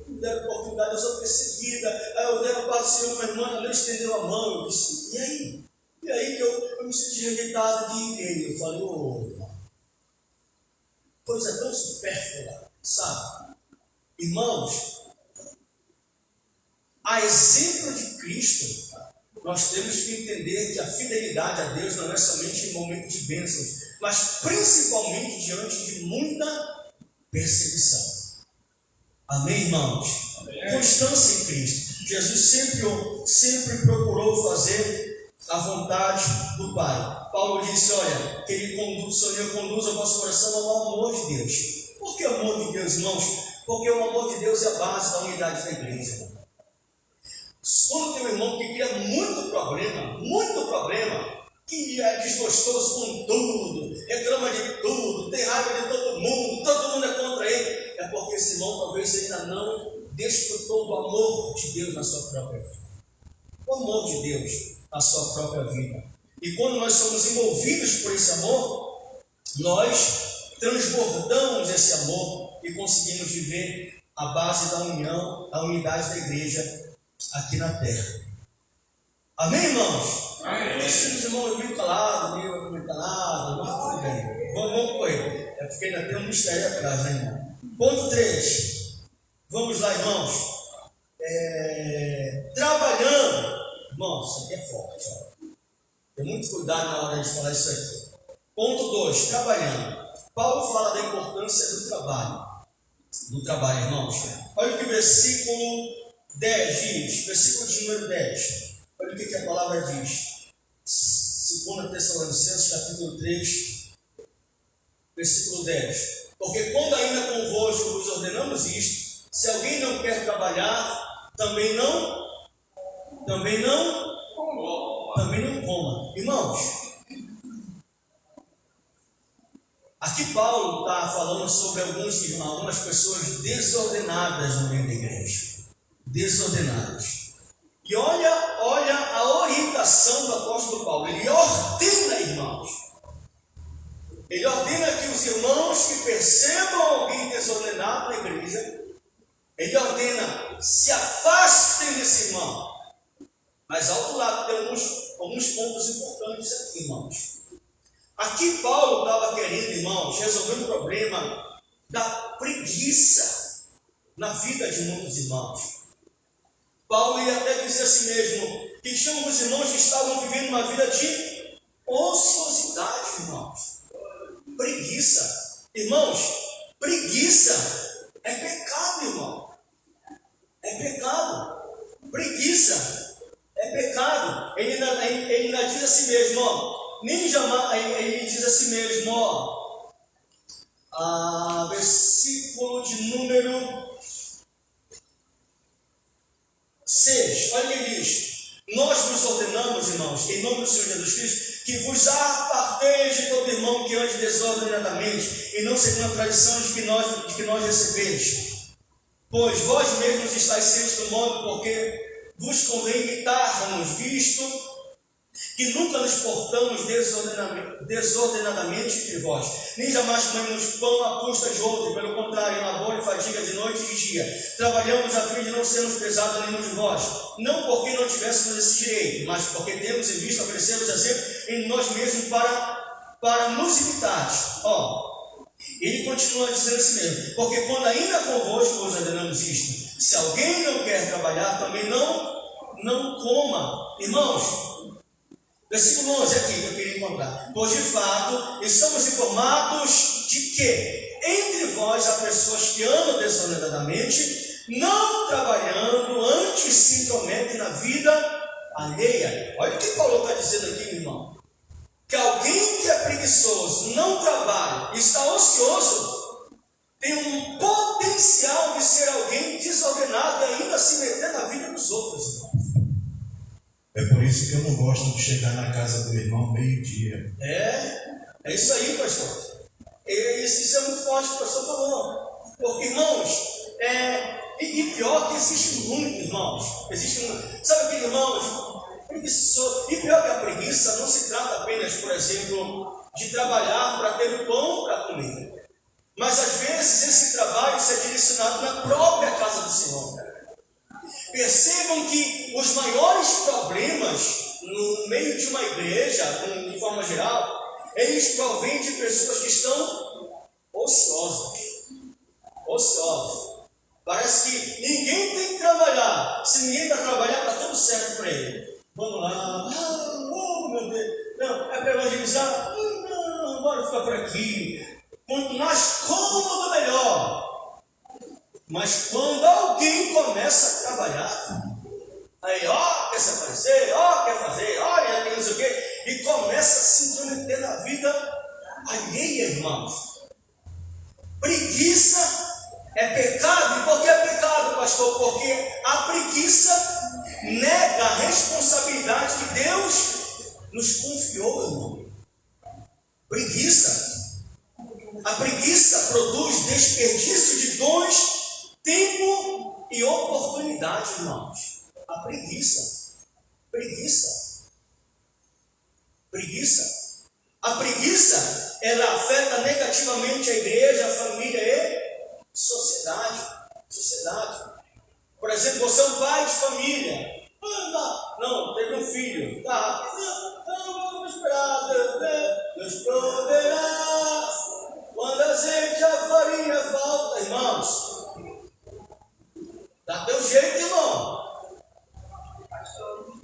não deram oportunidade, eu sou perseguida. Aí eu deram a paz do Senhor, minha irmã, ela estendeu a mão, eu disse, e aí? E aí que eu me senti rejeitado de ninguém. Eu falei, irmão, coisa tão supérflua, sabe? Irmãos, a exemplo de Cristo, nós temos que entender que a fidelidade a Deus não é somente em momentos de bênçãos, mas principalmente diante de muita perseguição. Amém, irmãos? Amém. Constância em Cristo. Jesus sempre procurou fazer a vontade do Pai. Paulo disse, olha, que o Senhor conduz o vosso coração ao amor de Deus. Por que o amor de Deus, irmãos? Porque o amor de Deus é a base da unidade da igreja. Quando tem um irmão que cria muito problema, que é desgostoso com tudo, reclama de tudo, tem raiva de todo mundo é contra ele, é porque esse irmão talvez ainda não desfrutou do amor de Deus na sua própria vida. O amor de Deus na sua própria vida. E quando nós somos envolvidos por esse amor, nós transbordamos esse amor e conseguimos viver a base da união, a unidade da igreja aqui na terra. Amém, irmãos? Amém. Os irmãos meio calados, meio comentalado, mas tudo bem. Vamos com ele. É porque ainda tem um mistério atrás, né, irmão? Ponto 3. Vamos lá, irmãos. Trabalhando. Irmãos, isso aqui é forte. Ó. Tem muito cuidado na hora de falar isso aqui. Ponto 2. Trabalhando. Paulo fala da importância do trabalho. Do trabalho, irmãos. Olha o que o versículo 10 diz, versículo de número 10. Olha o que a palavra diz. 2 Tessalonicenses, capítulo 3, versículo 10. Porque quando ainda convosco vos ordenamos isto, se alguém não quer trabalhar, também não coma. Irmãos, aqui Paulo está falando sobre algumas pessoas desordenadas no meio da igreja. Desordenadas. E olha a orientação do apóstolo Paulo. Ele ordena, irmãos, irmão. Mas ao outro lado tem alguns pontos importantes aqui, irmãos. Aqui Paulo estava querendo, irmãos, resolver um problema da preguiça na vida de muitos irmãos. Paulo ia até dizer assim mesmo, que tinha alguns irmãos que estavam vivendo uma vida de ociosidade, irmãos. Preguiça. Irmãos, preguiça é pecado, irmão. É pecado. Preguiça é pecado. Ele ainda diz assim mesmo, ó. Nem jamais, ele diz assim mesmo, ó. Versículo de número 6. Olha o que ele diz. Nós vos ordenamos, irmãos, em nome do Senhor Jesus Cristo, que vos aparteis de todo irmão que ande desordenadamente, e não segundo a tradição de que nós recebemos. Pois vós mesmos estáis cientes do modo porque vos convém imitar-nos, visto que nunca nos portamos desordenadamente entre vós, nem jamais comemos pão à custa de outro, pelo contrário, labor e fadiga de noite e dia. Trabalhamos a fim de não sermos pesados a nenhum de vós, não porque não tivéssemos esse direito, mas porque temos em vista oferecer-vos exemplo em nós mesmos para nos imitar. Ele continua dizendo assim mesmo, porque quando ainda convosco vos ordenamos isto, se alguém não quer trabalhar, também não coma. Irmãos, versículo 11 aqui que eu queria encontrar. Pois de fato, estamos informados de que entre vós há pessoas que andam desordenadamente, não trabalhando, antes se intrometem na vida alheia. Olha o que Paulo está dizendo aqui, meu irmão. Que alguém que é preguiçoso, não trabalha, está ocioso, tem um potencial de ser alguém desordenado e ainda se meter na vida dos outros, irmão. É por isso que eu não gosto de chegar na casa do irmão meio-dia. É isso aí, pastor. Isso é muito forte que o pastor falou. Porque, irmãos, e pior que existe muito, irmãos. Sabe aquele, irmãos, preguiçoso. E pior que a preguiça não se trata apenas, por exemplo, de trabalhar para ter o pão para comer. Mas às vezes esse trabalho é direcionado na própria casa do Senhor. Percebam que os maiores problemas no meio de uma igreja, de forma geral, eles provêm de pessoas que estão ociosas. Parece que ninguém tem que trabalhar. Se ninguém está trabalhando, está tudo certo para ele. Vamos lá. Meu Deus. Não, é para evangelizar? Não, bora ficar por aqui. Quanto mais cômodo, melhor. Mas quando alguém começa a trabalhar, aí, quer se aparecer, quer fazer, olha, tem não sei o quê, e começa a se intrometer na vida alheia, irmãos. Preguiça é pecado. E por que é pecado, pastor? Porque a preguiça nega a responsabilidade que Deus nos confiou, irmão. Preguiça. A preguiça produz desperdício de dons, tempo e oportunidade, irmãos. A preguiça. A preguiça, ela afeta negativamente a igreja, a família e sociedade. Por exemplo, você é um pai de família. Não, teve um filho. Vamos esperar, Deus proverá. Quando azeite a farinha falta, irmãos. Dá teu jeito, irmão.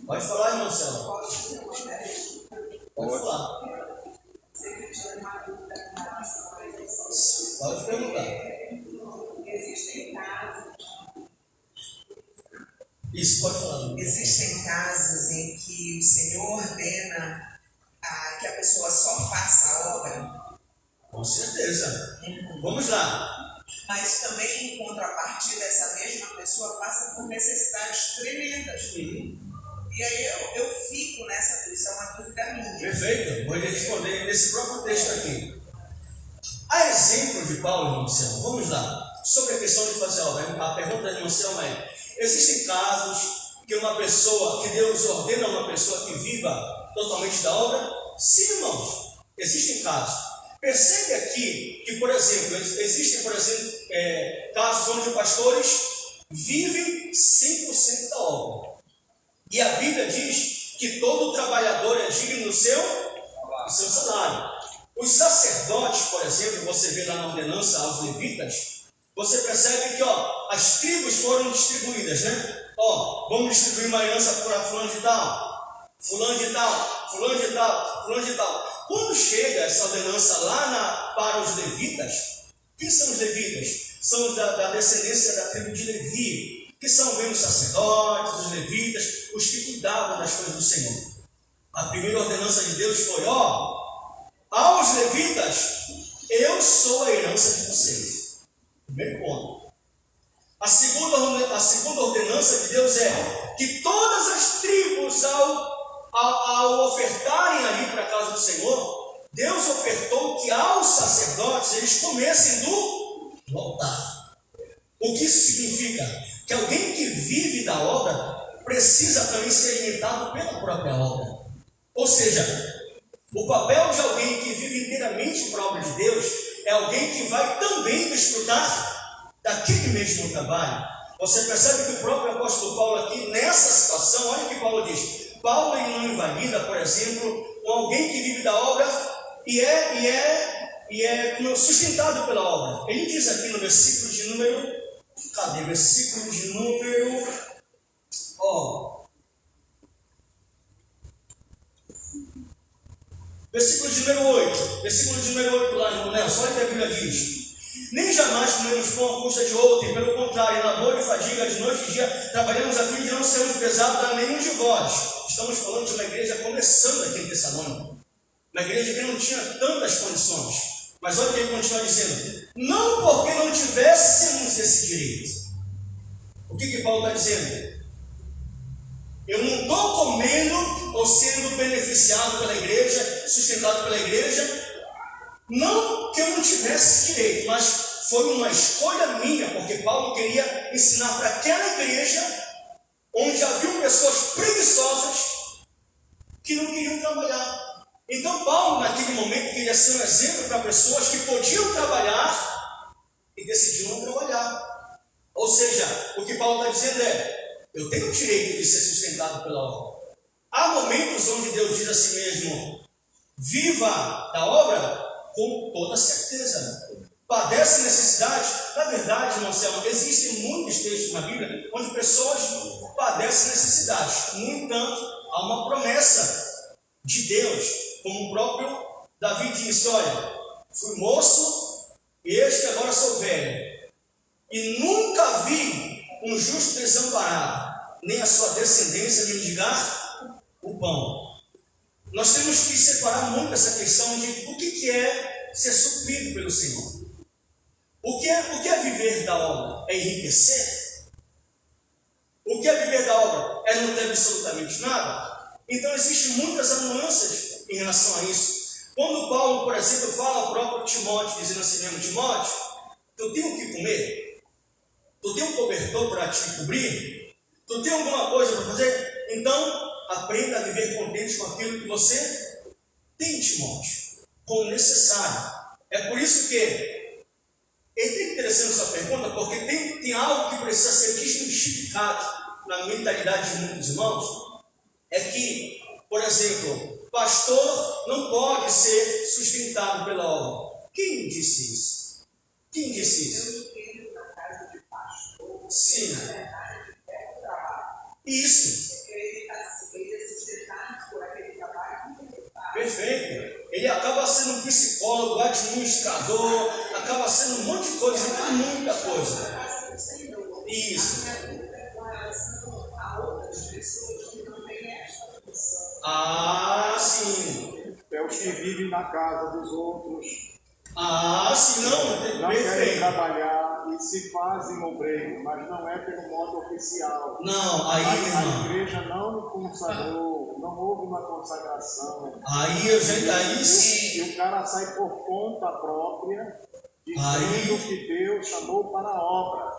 Pode falar, irmão Céu. Pode falar. Pode perguntar. Existem casos. Isso, pode falar. Existem casos em que o Senhor ordena que a pessoa só faça a obra. Com certeza. Vamos lá. Mas também, em contrapartida, essa mesma pessoa passa por necessidades tremendas. E aí eu fico nessa, isso é uma dúvida minha. Perfeito. Vou lhe responder nesse próprio texto aqui. A exemplo de Paulo, irmão Selma, vamos lá. Sobre a questão de fazer a obra. A pergunta da irmã Selma é: existem casos que uma pessoa, que Deus ordena a uma pessoa que viva totalmente da obra? Sim, irmãos. Existem casos. Percebe aqui que, por exemplo, existem, casos onde pastores vivem 100% da obra. E a Bíblia diz que todo trabalhador é digno do seu salário. Os sacerdotes, por exemplo, você vê lá na ordenança aos levitas, você percebe que as tribos foram distribuídas, né? Vamos distribuir uma herança para fulano de tal, fulano de tal, fulano de tal, fulano de tal. Quando chega essa ordenança lá para os levitas, quem são os levitas? São da descendência da tribo de Levi, que são os sacerdotes, os levitas, os que cuidavam das coisas do Senhor. A primeira ordenança de Deus foi, aos levitas, eu sou a herança de vocês. Primeiro ponto. A segunda ordenança de Deus é que todas as tribos, ao ofertarem ali para a casa do Senhor, Deus ofertou que aos sacerdotes eles comessem do altar. O que isso significa? Que alguém que vive da obra precisa também ser alimentado pela própria obra. Ou seja, o papel de alguém que vive inteiramente para a obra de Deus é alguém que vai também desfrutar daquele mesmo trabalho. Você percebe que o próprio apóstolo Paulo aqui, nessa situação, olha o que Paulo diz. Paulo ele não invalida, por exemplo, alguém que vive da obra e é sustentado pela obra. Ele diz aqui no versículo de número... Cadê? Versículo de número... Versículo de número 8. Versículo de número 8 lá, irmão Nelson. Olha o que a Bíblia diz. Nem jamais comemos pão à custa de outro, e pelo contrário, labor e fadiga de noite e dia, trabalhamos a fim de não sermos pesados a nenhum de vós. Estamos falando de uma igreja começando aqui em Tessalônica. Uma igreja que não tinha tantas condições. Mas olha o que ele continua dizendo. Não porque não tivéssemos esse direito. O que Paulo está dizendo? Eu não estou comendo ou sendo beneficiado pela igreja, sustentado pela igreja, não que eu não tivesse direito, mas foi uma escolha minha, porque Paulo queria ensinar para aquela igreja onde haviam pessoas preguiçosas que não queriam trabalhar. Então Paulo, naquele momento, queria ser um exemplo para pessoas que podiam trabalhar e decidiram não trabalhar. Ou seja, o que Paulo está dizendo é, eu tenho o direito de ser sustentado pela obra. Há momentos onde Deus diz a si mesmo, viva da obra com toda certeza. Padece necessidade. Na verdade, Marcelo, existem muitos textos na Bíblia onde pessoas padecem necessidade. No entanto, há uma promessa de Deus, como o próprio Davi disse, olha, fui moço e eis que agora sou velho. E nunca vi um justo desamparado, nem a sua descendência mendigar o pão. Nós temos que separar muito essa questão de o que é ser suprido pelo Senhor. O que é viver da obra? É enriquecer? O que é viver da obra? É não ter absolutamente nada? Então existem muitas nuances em relação a isso. Quando Paulo, por exemplo, fala ao próprio Timóteo, dizendo assim mesmo, Timóteo, tu tem o que comer? Tu tem um cobertor para te cobrir? Tu tem alguma coisa para fazer? Então, aprenda a viver contente com aquilo que você tem, Timóteo, com o necessário. É por isso que é interessante essa pergunta, porque tem algo que precisa ser desmistificado na mentalidade de muitos irmãos. É que, por exemplo, pastor não pode ser sustentado pela obra. Quem disse isso? Quem disse isso? Sim. Isso. Perfeito. Ele acaba sendo um psicólogo, administrador, acaba sendo um monte de coisa, muita coisa. Isso. Ah, sim. É os que vivem na casa dos outros. Ah, sim, não querem trabalhar e se fazem obreiros, mas não é pelo modo oficial. Não, aí, a igreja não consagrou, não houve uma consagração. Aí sim. E o cara sai por conta própria, dizendo que Deus chamou para a obra,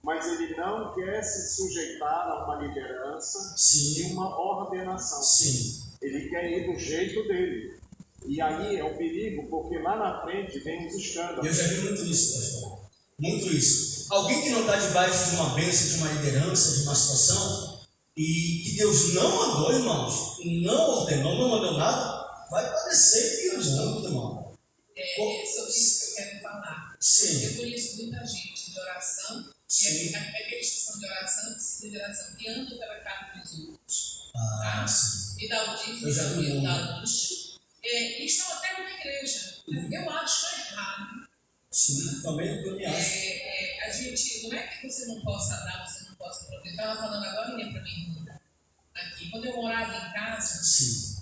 mas ele não quer se sujeitar a uma liderança e uma ordenação. Sim. Ele quer ir do jeito dele. E aí é um perigo, porque lá na frente vem os escândalos. Eu já vi muito isso, pastor. Muito isso. Alguém que não está debaixo de uma bênção, de uma liderança, de uma situação, e que Deus não mandou, irmãos, não ordenou, não mandou nada, vai padecer e muito, irmão. É sobre isso que eu quero falar. Sim. Eu conheço muita gente de oração, e aqueles que são de oração, que se de oração, que andam pela casa dos outros. Tá? Sim. E dá o dízimo, e dá luxo. E estão até numa igreja. Eu acho errado. Sim, também eu me acho. A gente, não é que você não possa dar, você não possa proteger. Eu estava falando agora para minha irmã aqui. Quando eu morava em casa,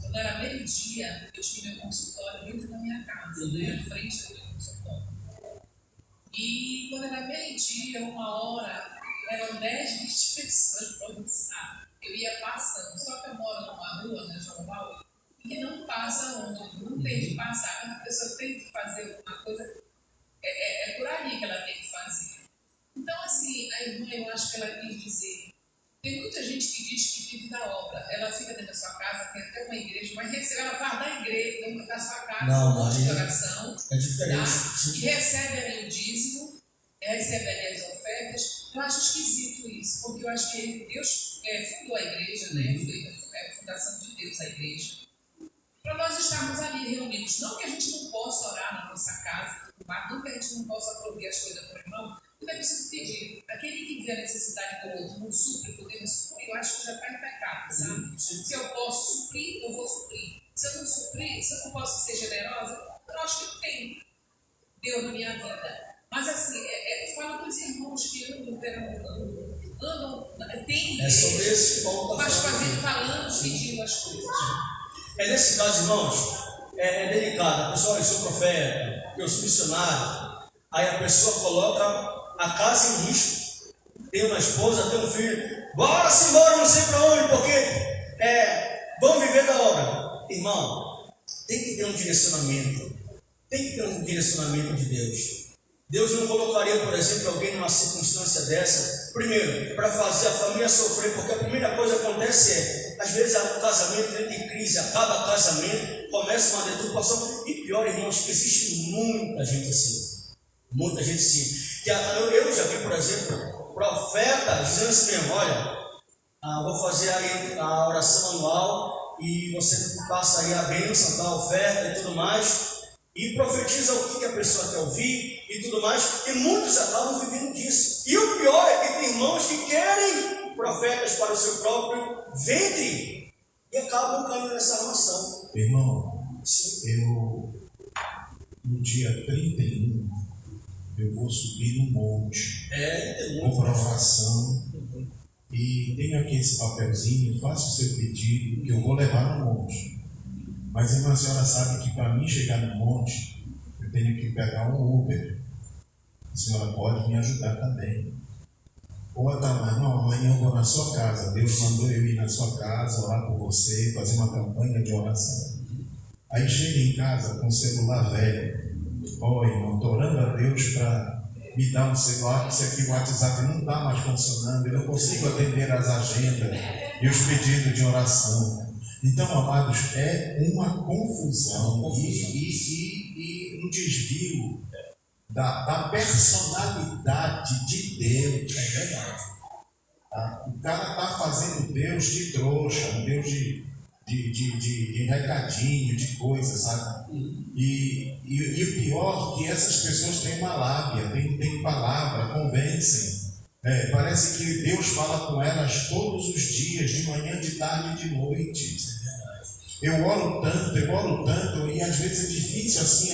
quando era meio-dia, eu tinha meu consultório dentro da minha casa, né, à frente do meu consultório. E quando era meio-dia, 1h, eram 10, 20 pessoas para almoçar. Eu ia passando, só que eu moro numa rua, na João Paulo, que não passa ônibus, não tem de passar. Quando a pessoa tem que fazer alguma coisa, é por ali que ela tem que fazer. Então, assim, a irmã, eu acho que ela quis dizer, tem muita gente que diz que vive da obra, ela fica dentro da sua casa, tem até uma igreja, mas ela vai da igreja, dentro da sua casa, um monte de oração, é diferente, tá? E recebe ali o dízimo, recebe ali as ofertas. Eu acho esquisito isso, porque eu acho que Deus fundou a igreja, né? Foi a fundação de Deus, a igreja, para nós estarmos ali reunidos. Não que a gente não possa orar na nossa casa, não que a gente não possa prover as coisas para o irmão, tudo é preciso pedir. Aquele que vê a necessidade do outro, não supre, podendo suprir, eu acho que já está em pecado, sabe? Se eu posso suprir, eu vou suprir. Se eu não suprir, se eu não posso ser generosa, eu acho que tem Deus na minha vida. Mas assim, eu falo com os irmãos que andam, tem é sobre esse ponto, mas falando, pedindo as coisas. Nesse caso, irmãos, é delicado. A pessoa, eu sou profeta, eu sou missionário. Aí a pessoa coloca a casa em risco. Tem uma esposa, tem um filho. Bora-se embora, não sei para onde, porque vamos viver da obra. Irmão, tem que ter um direcionamento. Tem que ter um direcionamento de Deus. Deus não colocaria, por exemplo, alguém numa circunstância dessa, primeiro, para fazer a família sofrer, porque a primeira coisa que acontece às vezes o casamento entra em crise, acaba o casamento, começa uma deturpação, e pior, irmãos, que existe muita gente assim, que eu já vi, por exemplo, profetas dizendo assim mesmo, olha, vou fazer aí a oração anual, e você passa aí a bênção, dá a oferta e tudo mais, e profetiza o que a pessoa quer ouvir e tudo mais, e muitos acabam vivendo disso. E o pior é que tem irmãos que querem profetas para o seu próprio ventre e acabam caindo nessa armação. Irmão, eu no dia 31 eu vou subir no monte com provação e tenho aqui esse papelzinho, faça o seu pedido que eu vou levar no monte. Mas a senhora sabe que para mim chegar no monte, eu tenho que pegar um Uber. A senhora pode me ajudar também. Ou amanhã eu vou na sua casa. Deus mandou eu ir na sua casa, orar por você, fazer uma campanha de oração. Aí chega em casa com o celular velho. Irmão, estou orando a Deus para me dar um celular, isso aqui o WhatsApp não está mais funcionando, eu não consigo atender as agendas e os pedidos de oração. Então, amados, é uma confusão e um desvio da personalidade de Deus. É verdade. O cara está fazendo Deus de trouxa, um Deus de recadinho, de coisa, sabe? E o pior é que essas pessoas têm uma lábia, têm palavra, convencem. Parece que Deus fala com elas todos os dias, de manhã, de tarde e de noite. Eu oro tanto, e às vezes é difícil assim,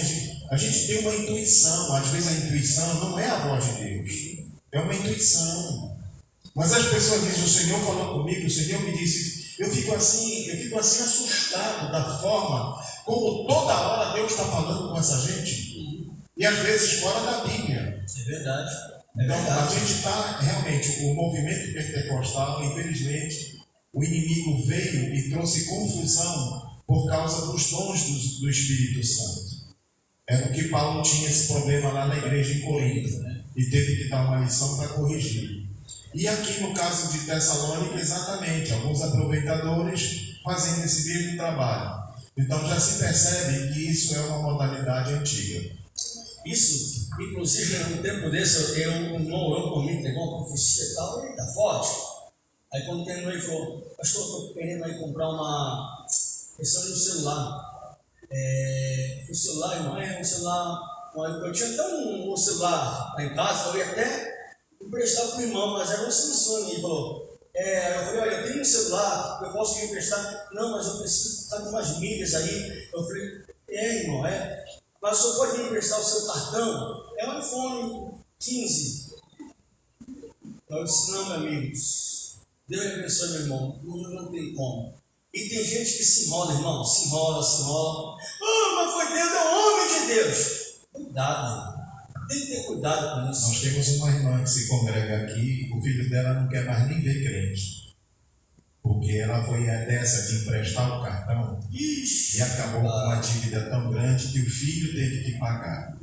a gente tem uma intuição, às vezes a intuição não é a voz de Deus, é uma intuição. Mas as pessoas dizem, o Senhor falou comigo, o Senhor me disse, eu fico assim assustado da forma como toda hora Deus está falando com essa gente, e às vezes fora da Bíblia. É verdade. Então a gente está realmente, o movimento pentecostal, infelizmente, o inimigo veio e trouxe confusão por causa dos dons do Espírito Santo. É porque Paulo tinha esse problema lá na igreja em Corinto, né? E teve que dar uma lição para corrigir. E aqui no caso de Tessalônica, exatamente, alguns aproveitadores fazendo esse mesmo trabalho. Então já se percebe que isso é uma modalidade antiga. Isso, inclusive, no tempo desse, eu não orou por mim, pegou uma profecia e tal, e está forte. Aí quando terminou ele falou, pastor, estou querendo aí comprar uma questão de um celular. Um celular, irmão, um celular. Eu tinha até um celular lá em casa, eu ia até emprestar para o irmão, mas era um Samsung. Ele falou, eu falei, olha, eu tenho um celular, eu posso me emprestar? Não, mas eu preciso estar com umas milhas aí. Eu falei, irmão, mas o senhor pode me emprestar o seu cartão? É um iPhone 15. Eu disse, não, meu amigo, Deus abençoe, meu irmão, não tem como. E tem gente que se enrola, irmão, se enrola. Mas foi Deus, é um homem de Deus. Cuidado, tem que ter cuidado com isso. Nós temos uma irmã que se congrega aqui, o filho dela não quer mais nem ver crente. Porque ela foi dessa de emprestar o cartão e acabou com uma dívida tão grande que o filho teve que pagar.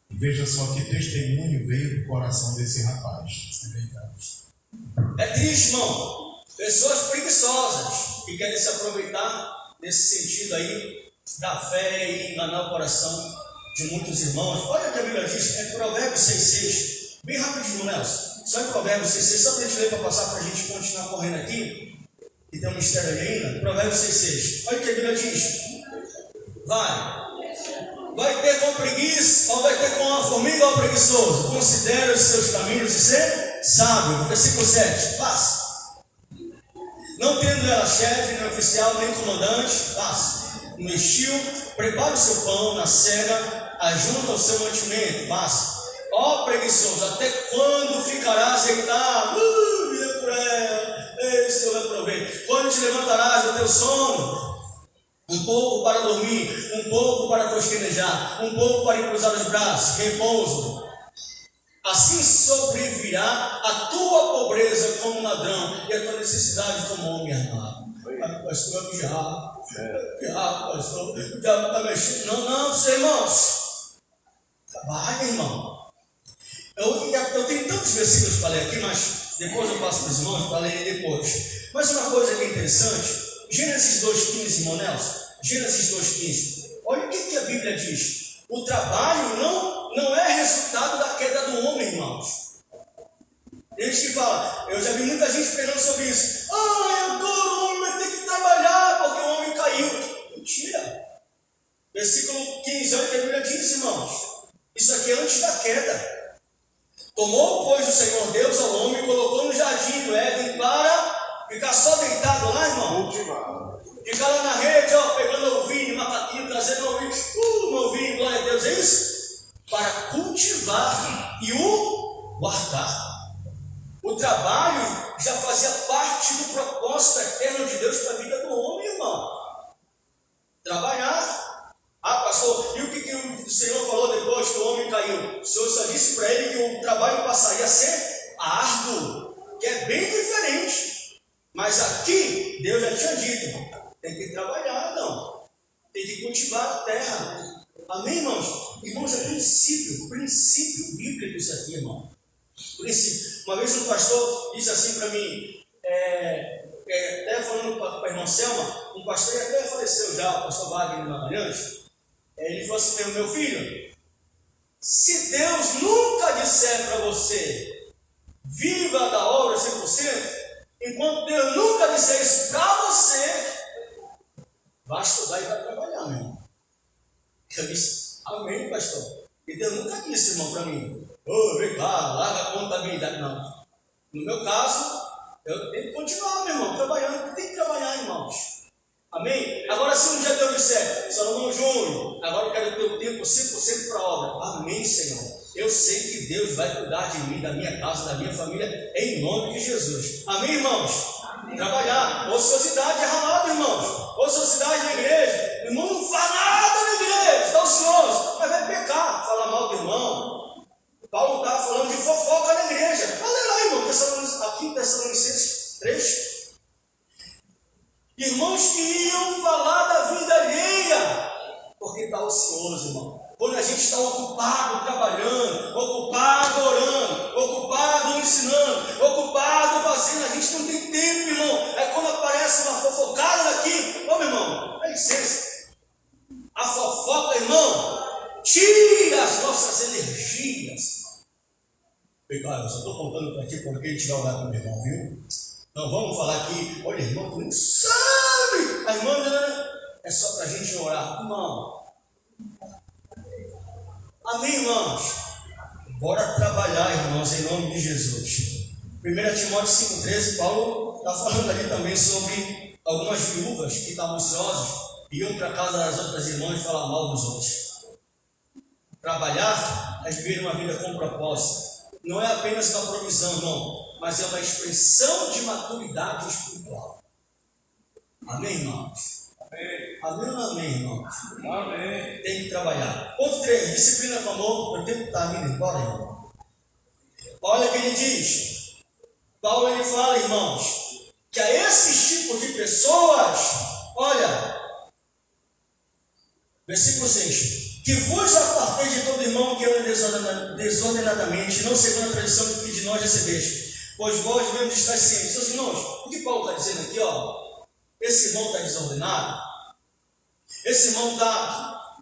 E veja só que testemunho veio do coração desse rapaz. É triste, irmão. Pessoas preguiçosas que querem se aproveitar desse sentido aí da fé e enganar o coração de muitos irmãos. Olha o que a Bíblia diz, Provérbios 6,6. Bem rapidinho, Nelson. Só em Provérbios 6,6, só para a gente ler para passar para a gente continuar correndo aqui. Que tem um mistério ali ainda. Provérbios 6,6. Olha o que a Bíblia diz. Vai ter com preguiça, ou vai ter com uma formiga ou preguiçoso? Considere os seus caminhos e ser sábio. Versículo 7. Passa. Não tendo ela chefe, nem oficial, nem comandante, passa. No estio, prepare o seu pão na cega, ajunta o seu mantimento, passa. Ó preguiçoso, até quando ficarás deitado? Vida cruel, esse eu reprovei. Quando te levantarás do teu sono? Um pouco para dormir, um pouco para tosquenejar, um pouco para cruzar os braços, repouso. Assim sobrevirá a tua pobreza como ladrão e a tua necessidade como homem armado. Pastor, o diabo pastor, o diabo está mexendo. Não, irmãos. Trabalha, irmão. Eu tenho tantos versículos para ler aqui, mas depois eu passo para os irmãos para ler depois. Mas uma coisa que é interessante, Gênesis 2,15, irmão Nelson. Gênesis 2,15. Olha o que a Bíblia diz. O trabalho não é resultado da queda do homem, irmãos. Tem gente que fala, eu já vi muita gente pregando sobre isso. Agora o homem vai ter que trabalhar porque o homem caiu. Mentira. Versículo 15, olha o que a Bíblia diz, irmãos. Isso aqui é antes da queda. Tomou, pois, o Senhor Deus ao homem e colocou no jardim do Éden para ficar só deitado lá, irmão. Ficar lá na rede, pegando ovinho, macaquinho, trazendo ovinho. Ovinho, glória a Deus, é isso? Para cultivar e o guardar. O trabalho já fazia parte do propósito eterno de Deus para a vida do homem, irmão. Trabalhar. Pastor, e o que o Senhor falou depois que o homem caiu? O Senhor só disse para ele que o trabalho passaria a ser árduo, que é bem diferente. Mas aqui, Deus já tinha dito, tem que trabalhar, não. Tem que cultivar a terra. Amém, irmãos? Irmãos, é princípio bíblico isso aqui, irmão. Princípio. Uma vez um pastor disse assim para mim, até falando para a irmã Selma, um pastor que até faleceu já, o pastor Wagner Magalhães, ele falou assim, meu filho, se Deus nunca disser para você, viva da obra 100%, enquanto Deus nunca disser isso para você, vai estudar e vai trabalhar, meu irmão. Eu disse, amém, pastor. E Deus nunca disse, irmão, para mim, vem cá, larga a contabilidade. Não. No meu caso, eu tenho que continuar, meu irmão, trabalhando, porque tem que trabalhar, irmãos. Amém? Agora, se um dia Deus disser, Salomão Júnior, agora eu quero ter o tempo 100% para a obra. Amém, Senhor. Eu sei que Deus vai cuidar de mim, da minha casa, da minha família, em nome de Jesus. Amém, irmãos? Trabalhar. Ociosidade é ralado, irmãos. Ociosidade na igreja. O irmão não faz nada na igreja, está ocioso, mas vai pecar, fala mal do irmão. Paulo está falando de fofoca na igreja. Olha lá, irmão, aqui em Tessalonicenses 3. Irmãos que iam falar da vida alheia, porque está ocioso, irmão. Quando a gente está ocupado trabalhando, ocupado orando, ocupado ensinando, ocupado fazendo, a gente não tem tempo, irmão. É quando aparece uma fofocada daqui. Meu irmão, dá licença. A fofoca, irmão, tira as nossas energias. Eu só estou contando para ti porque a gente vai orar com o irmão, viu? Não vamos falar aqui, olha, irmão, tu nem sabe. A irmã é só para a gente orar. Irmão. Amém, irmãos? Bora trabalhar, irmãos, em nome de Jesus. 1 Timóteo 5,13, Paulo está falando ali também sobre algumas viúvas que estavam ansiosas, iam para casa das outras irmãs e falar mal dos outros. Trabalhar é viver uma vida com propósito. Não é apenas uma provisão, não, mas é uma expressão de maturidade espiritual. Amém, irmãos? Amém. Amém ou não amém, irmãos? Amém. Tem que trabalhar. Ponto 3, disciplina com amor. Eu tenho que estar indo embora, irmão. Olha o que ele diz. Paulo ele fala, irmãos, que a esses tipos de pessoas, olha, versículo 6, que vos aparteis de todo irmão que anda desordenadamente, não segundo a tradição que de nós recebeste, pois vós mesmos estáis cientes. Seus irmãos, o que Paulo está dizendo aqui, ó, esse irmão está desordenado, esse irmão está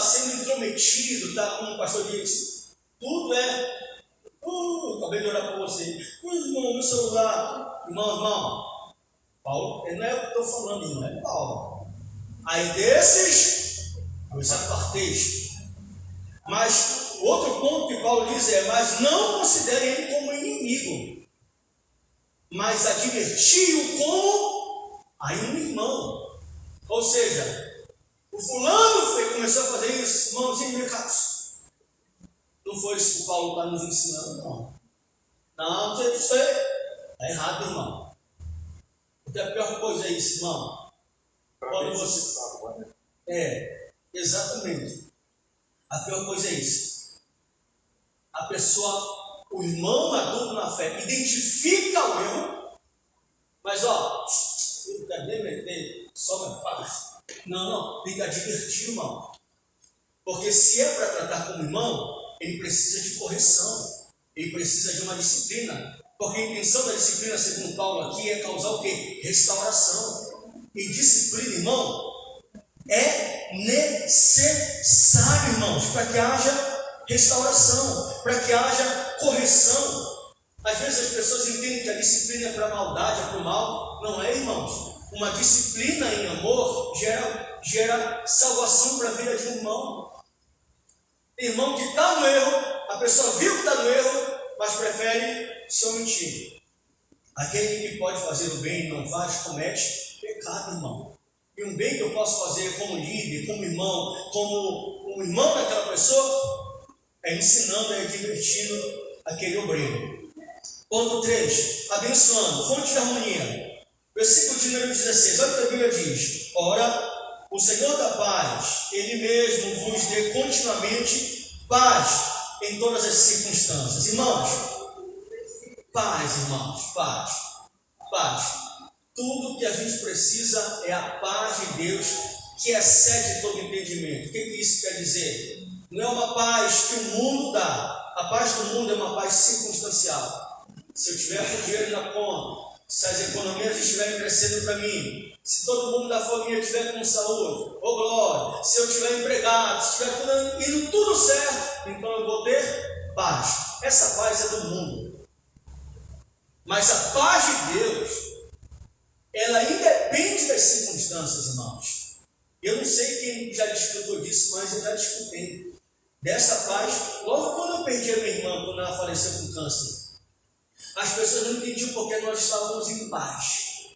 sendo intrometido, está, como o pastor disse, tudo é, acabei de orar por você, irmão, meu celular, irmão, Paulo, não é o que eu estou falando, não é Paulo. Aí desses, os aparteis. Mas outro ponto que Paulo diz é, mas não considerem ele como inimigo, mas adverti-o como aí um irmão. Ou seja, o fulano começou a fazer isso, irmãos imediatos. Não foi isso que Paulo está nos ensinando, não. Não, isso é errado, irmão. Porque a pior coisa é isso, irmão. Quando você... exatamente. A pior coisa é isso. A pessoa, o irmão adulto na fé, identifica o erro, mas ele quer meter só me faz. Não, tem que advertir o irmão. Porque se é para tratar como irmão, ele precisa de correção, ele precisa de uma disciplina. Porque a intenção da disciplina, segundo Paulo aqui, é causar o quê? Restauração. E disciplina, irmão, é necessário, irmãos, para que haja restauração, para que haja correção. Às vezes as pessoas entendem que a disciplina é para a maldade, é para o mal. Não é, irmãos. Uma disciplina em amor gera salvação para a vida de um irmão. Irmão que está no erro, a pessoa viu que está no erro, mas prefere se omitir. Aquele que pode fazer o bem e não faz, comete pecado, irmão. E um bem que eu posso fazer como líder, como irmão, como um irmão daquela pessoa, é ensinando e advertindo aquele obreiro. Ponto 3, abençoando, fonte de harmonia. Versículo de número 16, olha o que a Bíblia diz. Ora, o Senhor da paz, Ele mesmo vos dê continuamente paz em todas as circunstâncias. Irmãos, paz, irmãos, paz. Tudo que a gente precisa é a paz de Deus, que excede todo entendimento. O que isso quer dizer? Não é uma paz que o mundo dá. A paz do mundo é uma paz circunstancial. Se eu tiver com dinheiro na conta, se as economias estiverem crescendo para mim, se todo mundo da família estiver com saúde, glória, se eu estiver empregado, se estiver indo tudo certo, então eu vou ter paz. Essa paz é do mundo. Mas a paz de Deus, ela independe das circunstâncias, irmãos. Eu não sei quem já desfrutou disso, mas eu já desfrutei dessa paz. Logo quando eu perdi a minha irmã, quando ela faleceu com câncer, as pessoas não entendiam porque nós estávamos em paz.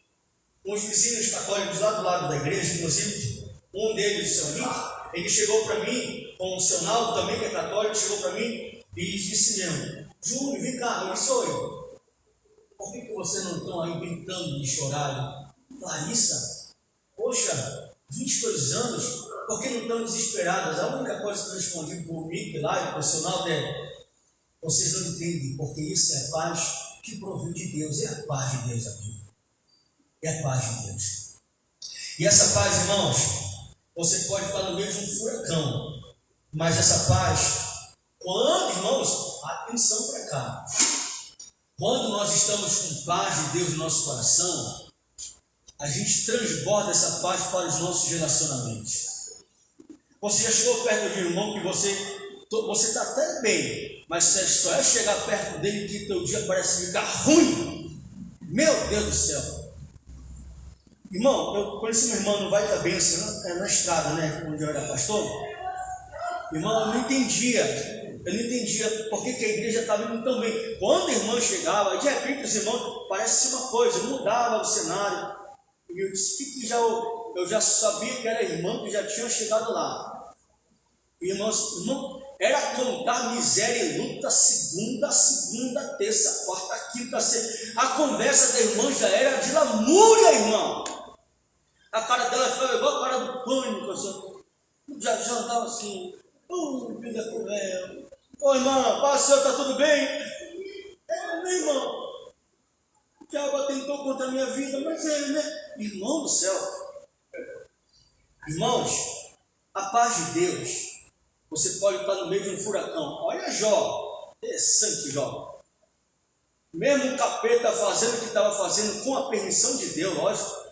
Uns vizinhos católicos lá do lado da igreja, inclusive, um deles, o seu Lito, ele chegou para mim, com o seu Naldo também, que é católico, chegou para mim e disse mesmo: Júnior, vem cá, eu sou eu. Por que você não está aí pintando de chorar? Larissa, poxa, 22 anos, por que não estão desesperadas? A única coisa que eu respondi para o Mick lá e para o seu Naldo é: vocês não entendem, porque isso é a paz que provém de Deus, é a paz de Deus aqui. É a paz de Deus. E essa paz, irmãos, você pode estar no meio de um furacão, mas essa paz, quando, irmãos, atenção para cá, quando nós estamos com paz de Deus no nosso coração, a gente transborda essa paz para os nossos relacionamentos. Você já chegou perto de um irmão que você está até bem, mas você só é chegar perto dele que teu dia parece ficar ruim. Meu Deus do céu. Irmão, eu conheci meu irmão no Vale da Bênção, na estrada, né? Onde eu era pastor. Irmão, eu não entendia porque que a igreja estava indo tão bem. Quando a irmã chegava, de repente os irmãos, parece ser uma coisa, mudava o cenário. E eu disse que eu já sabia que era irmão que já tinha chegado lá. Irmão, era contar miséria e luta, segunda, terça, quarta, quinta, sexta. A conversa da irmã já era de lamúria, irmão. A cara dela ficava igual a cara do pânico, assim. Já andava assim, vida cruel. Ô irmã, pastor, tá tudo bem? Meu irmão, o diabo atentou contra a minha vida, mas ele, né? Irmão do céu, irmãos, a paz de Deus, você pode estar no meio de um furacão. Olha Jó, interessante Jó. Mesmo o capeta fazendo o que estava fazendo com a permissão de Deus, lógico.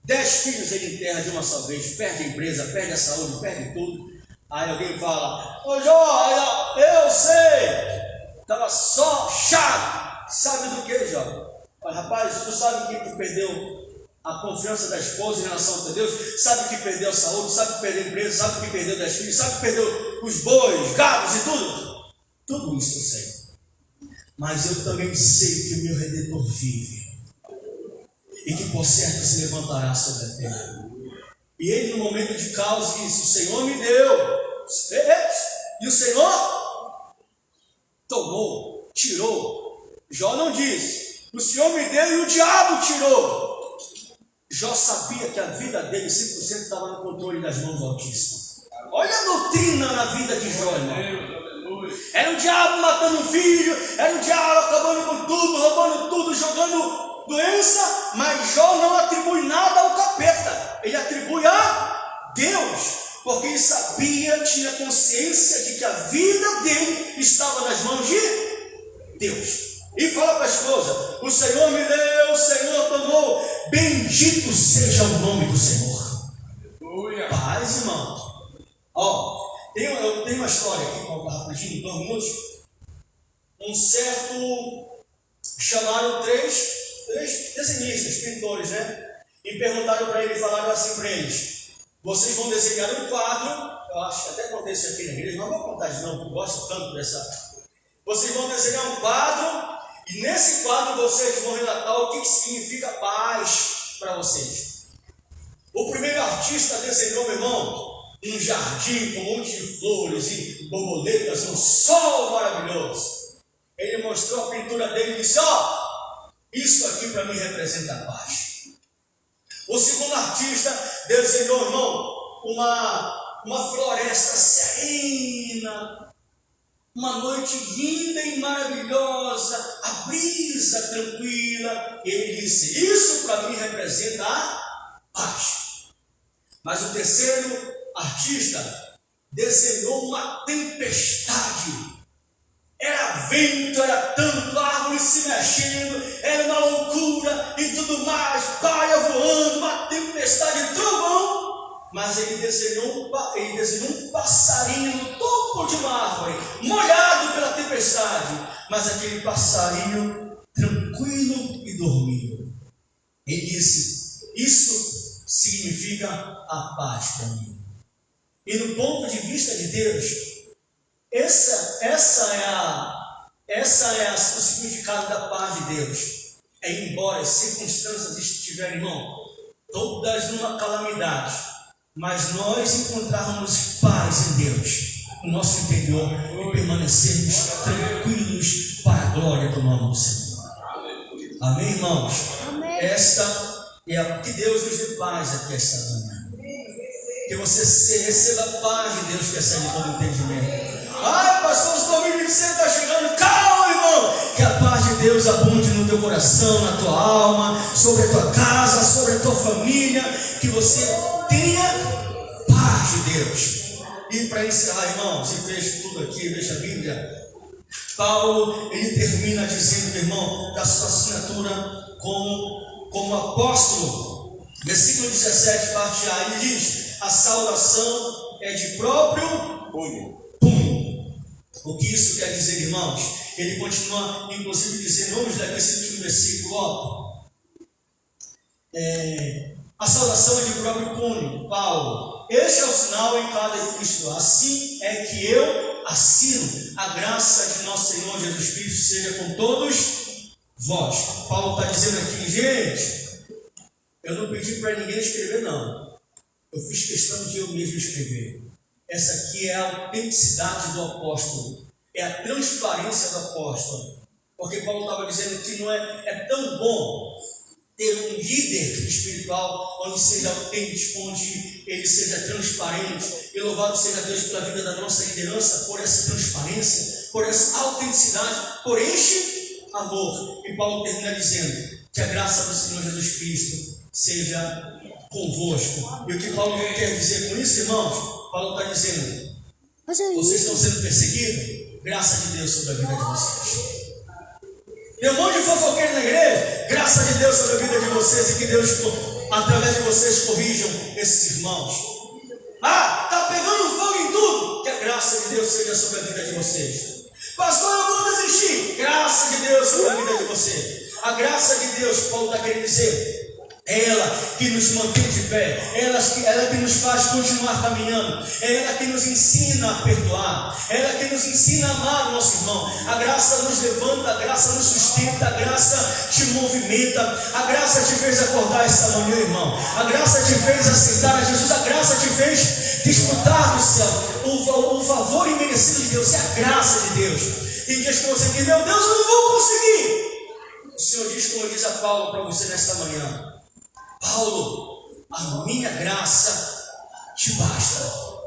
10 filhos ele enterra de uma só vez, perde a empresa, perde a saúde, perde tudo. Aí alguém fala, ô Jó, eu sei, estava só chato. Sabe do que, Jó? Rapaz, tu sabe que tu perdeu a confiança da esposa em relação a Deus, sabe que perdeu a saúde, sabe que perdeu a empresa, sabe que perdeu 10 filhos, sabe que perdeu os bois, gados e tudo. Tudo isso eu sei. Mas eu também sei que o meu Redentor vive. E que por certo se levantará sobre a terra. E ele no momento de caos disse, o Senhor me deu. E o Senhor tomou, tirou. Jó não disse, o Senhor me deu e o diabo tirou. Jó sabia que a vida dele 100% estava no controle das mãos do Altíssimo. Olha a doutrina na vida de Jó, irmão. Era o diabo matando um filho, era o diabo acabando com tudo, roubando tudo, jogando doença, mas Jó não atribui nada ao capeta, ele atribui a Deus, porque ele sabia, tinha consciência de que a vida dele estava nas mãos de Deus. E fala para a esposa, o Senhor me deu, o Senhor tomou, bendito seja o nome do Senhor. Paz, irmão. Eu tenho uma história aqui, para contar rapidinho, 2 minutos. Um certo, chamaram três desenhistas, pintores, né? E perguntaram para ele, falaram assim para eles, vocês vão desenhar um quadro, eu acho que até acontece aqui na igreja, não vou contar de novo, eu gosto tanto dessa. Vocês vão desenhar um quadro, e nesse quadro vocês vão relatar o que significa paz para vocês. O primeiro artista desenhou, meu irmão, um jardim com um monte de flores e borboletas, um sol maravilhoso. Ele mostrou a pintura dele e disse, isso aqui para mim representa a paz. O segundo artista desenhou, irmão, uma floresta serena, uma noite linda e maravilhosa, a brisa tranquila. E ele disse, isso para mim representa a paz. Mas o terceiro artista desenhou uma tempestade. Era vento, era tanto, árvores se mexendo, era uma loucura e tudo mais, palha voando, uma tempestade, trovão. Mas ele desenhou um passarinho no topo de uma árvore, molhado pela tempestade, mas aquele passarinho tranquilo e dormindo. Ele disse, isso significa a paz para mim. E no ponto de vista de Deus, essa é o significado da paz de Deus. É embora as circunstâncias estiverem, irmão, todas numa calamidade, mas nós encontrarmos paz em Deus, no nosso interior, e permanecermos tranquilos para a glória do nome do Senhor. Amém, irmãos? Amém. Esta é a que Deus nos dê paz aqui esta manhã. Que você receba a paz de Deus que excede todo entendimento. Ai, pastor, os 2026 está chegando. Calma, irmão. Que a paz de Deus abunde no teu coração, na tua alma, sobre a tua casa, sobre a tua família. Que você tenha paz de Deus. E para encerrar, irmãos, e veja tudo aqui, veja a Bíblia. Paulo, ele termina dizendo, irmão, da sua assinatura como apóstolo. Versículo 17, parte A, ele diz, a saudação é de próprio punho. O que isso quer dizer, irmãos? Ele continua, inclusive, dizendo, vamos ler esse último versículo, ó. A saudação é de próprio punho, Paulo. Este é o sinal em cada Cristo. Assim é que eu assino. A graça de nosso Senhor Jesus Cristo seja com todos vós. Paulo está dizendo aqui, gente, eu não pedi para ninguém escrever, não. Eu fiz questão de eu mesmo escrever. Essa aqui é a autenticidade do apóstolo. É a transparência do apóstolo. Porque Paulo estava dizendo que não é tão bom ter um líder espiritual onde seja autêntico, onde ele seja transparente. E louvado seja Deus pela vida da nossa liderança, por essa transparência, por essa autenticidade, por este amor. E Paulo termina dizendo que a graça do Senhor Jesus Cristo seja convosco. E o que Paulo quer dizer com isso, irmãos? Paulo está dizendo, vocês estão sendo perseguidos? Graça de Deus sobre a vida de vocês. Tem um monte de fofoqueiro na igreja? Graça de Deus sobre a vida de vocês e que Deus, através de vocês, corrijam esses irmãos. Está pegando fogo em tudo? Que a graça de Deus seja sobre a vida de vocês. Pastor, eu vou desistir. Graça de Deus sobre a vida de vocês. A graça de Deus, Paulo está querendo dizer, é ela que nos mantém de pé, ela que nos faz continuar caminhando, é ela que nos ensina a perdoar, é ela que nos ensina a amar o nosso irmão. A graça nos levanta, a graça nos sustenta, a graça te movimenta, a graça te fez acordar esta manhã, irmão, a graça te fez aceitar a Jesus, a graça te fez desfrutar do céu, o favor imerecido de Deus, é a graça de Deus. Tem dias que você diz, meu Deus, eu não vou conseguir. O Senhor diz, como diz a Paulo para você nesta manhã, Paulo, a minha graça te basta,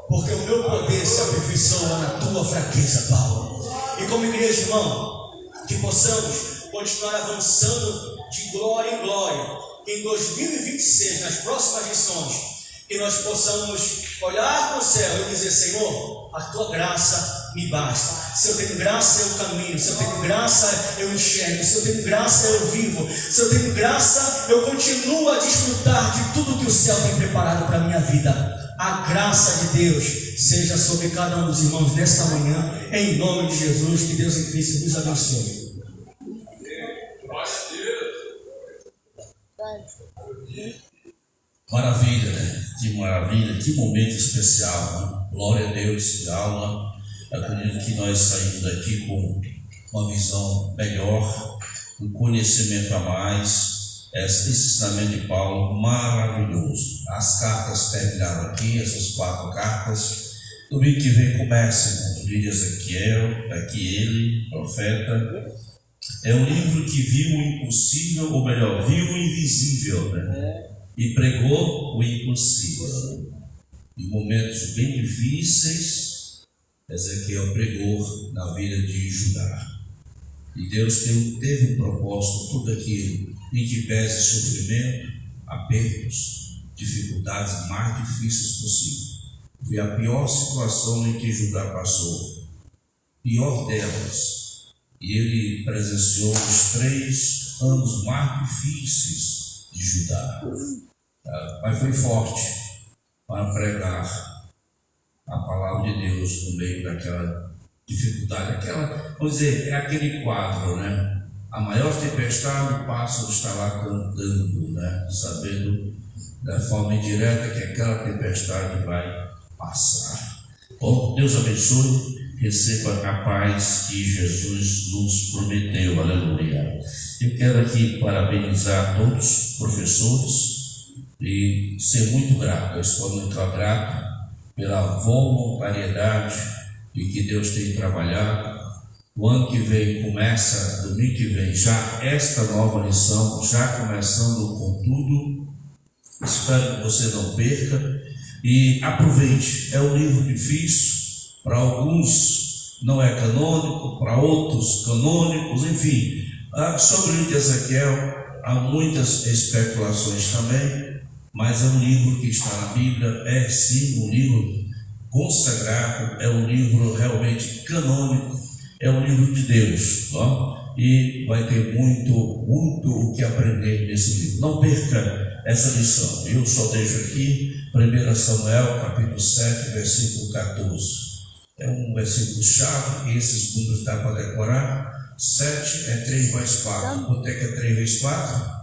porque o meu poder se aperfeiçoa na tua fraqueza, Paulo. E como igreja, irmão, que possamos continuar avançando de glória em glória, em 2026, nas próximas lições, que nós possamos olhar para o céu e dizer, Senhor, a tua graça me basta. Se eu tenho graça, eu caminho. Se eu tenho graça, eu enxergo. Se eu tenho graça, eu vivo. Se eu tenho graça, eu continuo a desfrutar de tudo que o céu tem preparado para a minha vida. A graça de Deus seja sobre cada um dos irmãos nesta manhã, em nome de Jesus. Que Deus em Cristo nos abençoe. Maravilha, né? Que maravilha, que momento especial, né? Glória a Deus, que aula. Eu acredito que nós saímos daqui com uma visão melhor, um conhecimento a mais. Esse ensinamento de Paulo, maravilhoso. As cartas terminaram aqui, essas 4 cartas. Domingo que vem começa com o livro de Ezequiel, aqui ele, profeta. É um livro que viu o impossível, ou melhor, viu o invisível, né? E pregou o impossível. Em momentos bem difíceis, Ezequiel pregou na vida de Judá. E Deus teve um propósito, tudo aquilo em que pese sofrimento, apertos, dificuldades mais difíceis possíveis. Foi a pior situação em que Judá passou, pior delas. E ele presenciou os 3 anos mais difíceis de Judá, mas foi forte para pregar a palavra de Deus no meio daquela dificuldade, vamos dizer, é aquele quadro, né? A maior tempestade, o pássaro está lá cantando, né? Sabendo da forma indireta que aquela tempestade vai passar. Bom, Deus abençoe, receba a paz que Jesus nos prometeu, aleluia. Eu quero aqui parabenizar todos os professores e ser muito grato, a escola muito grata pela voluntariedade e que Deus tem trabalhado. O ano que vem começa, domingo que vem, já esta nova lição, já começando com tudo. Espero que você não perca e aproveite. É um livro difícil, para alguns não é canônico, para outros canônicos, enfim. Sobre o livro de Ezequiel há muitas especulações também, mas é um livro que está na Bíblia, é sim um livro consagrado, é um livro realmente canônico, é um livro de Deus, ó, e vai ter muito o que aprender nesse livro. Não perca essa lição. Eu só deixo aqui 1 Samuel capítulo 7, versículo 14. é um versículo-chave, e esses números dá para decorar. 7 é 3 mais 4. Quanto é que é 3 vezes 4?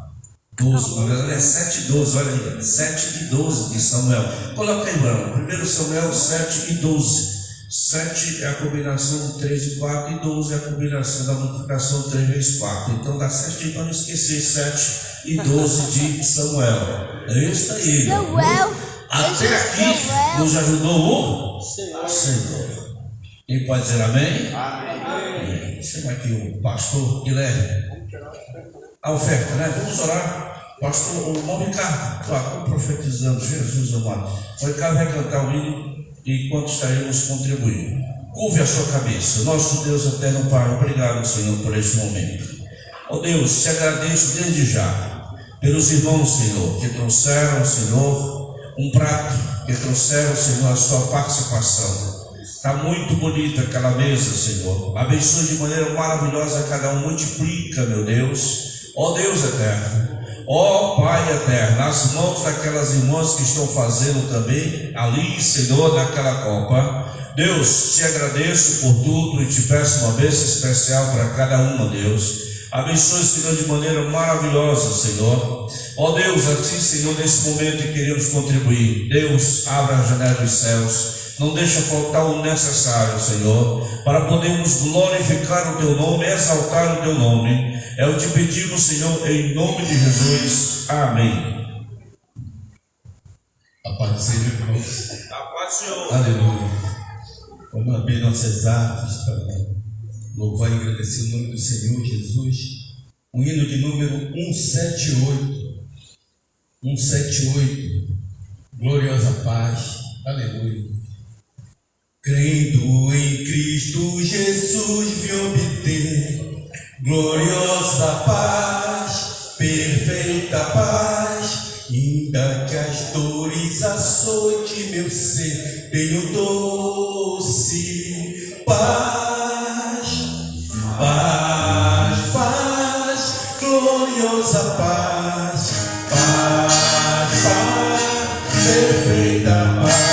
12. Na verdade é 7 e 12, olha aí. 7 e 12 de Samuel. Coloca aí, irmão. 1 Samuel 7 e 12. 7 é a combinação de 3 e 4, e 12 é a combinação da multiplicação de 3 vezes 4. Então dá 7 para não esquecer. 7 e 12 de Samuel. É isso aí. Samuel. Até aqui nos ajudou o Senhor. Quem pode dizer amém? Amém. Chama aqui o pastor Guilherme. A oferta, né? Vamos orar. Pastor, o irmão Ricardo, estou profetizando, Jesus amado. O Ricardo vai cantar o hino enquanto estaremos contribuindo. Curve a sua cabeça. Nosso Deus eterno Pai, obrigado, Senhor, por este momento. Ó Deus, te agradeço desde já pelos irmãos, Senhor, que trouxeram, Senhor, um prato, que trouxeram, Senhor, a sua participação. Está muito bonita aquela mesa, Senhor. Abençoe de maneira maravilhosa cada um. Multiplica, meu Deus. Ó Deus eterno. Ó Pai eterno. Nas mãos daquelas irmãs que estão fazendo também ali, Senhor, naquela copa. Deus, te agradeço por tudo e te peço uma bênção especial para cada uma, Deus. Abençoe, Senhor, de maneira maravilhosa, Senhor. Ó Deus, assim, Senhor, nesse momento queremos contribuir. Deus, abra a janela dos céus. Não deixa faltar o necessário, Senhor, para podermos glorificar o Teu nome, exaltar o Teu nome. É o que te pedimos, Senhor, em nome de Jesus. Amém. A paz do Senhor, irmãos. A paz do Senhor. Aleluia. Vamos abrir nossos atos para louvar e agradecer o nome do Senhor Jesus. Um hino de número 178. 178. Gloriosa paz. Aleluia. Crendo em Cristo Jesus vim obter gloriosa paz, perfeita paz, ainda que as dores açoite meu ser, tenho doce paz, paz, paz, gloriosa paz, paz, paz, perfeita paz.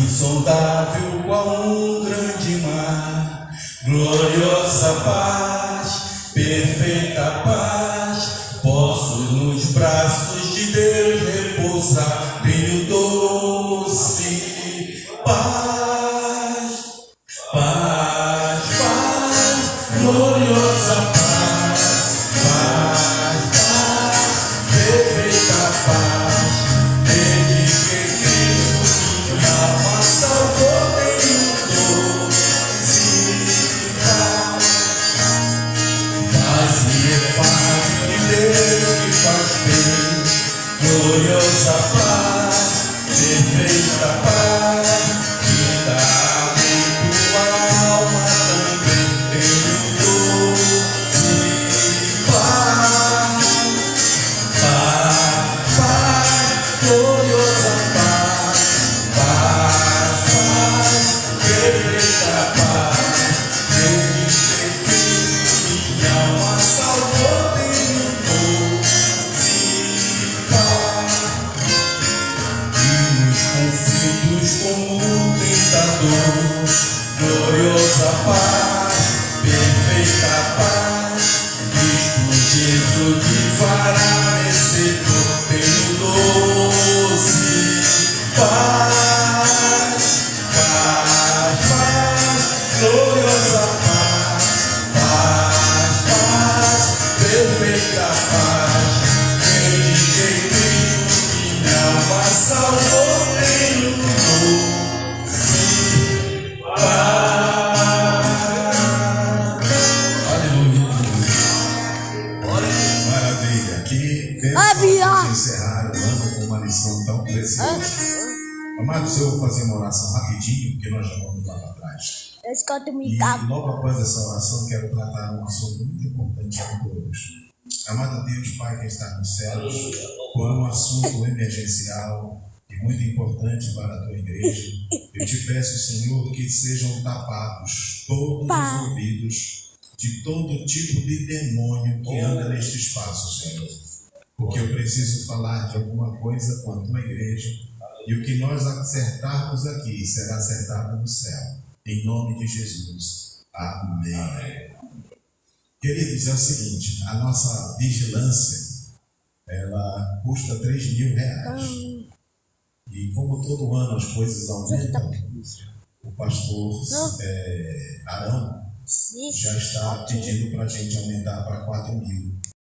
Insondável qual um grande mar, gloriosa paz, perfeita paz, posso nos braços de Deus repousar, tenho doce paz, paz, paz, gloriosa paz, paz, paz, perfeita paz, desde que Cristo minha alma salvou, tenho doce paz, paz inefável de Deus que faz bem, gloriosa paz, perfeita paz, que dá dentro a alma também, tenho doce paz, paz, paz, gloriosa paz, paz, paz, perfeita paz, desde que Cristo minha alma salvou, tenho doce paz, e nos conflitos como um tentador, gloriosa paz, perfeita paz, Cristo Jesus que fará vencedor, tenho doce paz, paz, paz, gloriosa paz, paz, paz, perfeita paz, desde que Cristo minha alma salvou, tenho doce paz. Aleluia. Maravilha. Que verso encerrar o ano com uma lição tão preciosa. Amados, eu vou fazer uma oração rapidinho, porque nós já vamos lá para trás. E logo após essa oração, quero tratar um assunto muito importante para todos. Amado Deus, Pai que está nos céus, por um assunto emergencial e muito importante para a tua igreja, eu te peço, Senhor, que sejam tapados todos os ouvidos de todo tipo de demônio que anda neste espaço, Senhor. Porque eu preciso falar de alguma coisa com a tua igreja, e o que nós acertarmos aqui será acertado no céu. Em nome de Jesus. Amém. Queridos, é o seguinte, a nossa vigilância, ela custa R$3.000. E como todo ano as coisas aumentam, o pastor Arão já está pedindo para a gente aumentar para 4.000.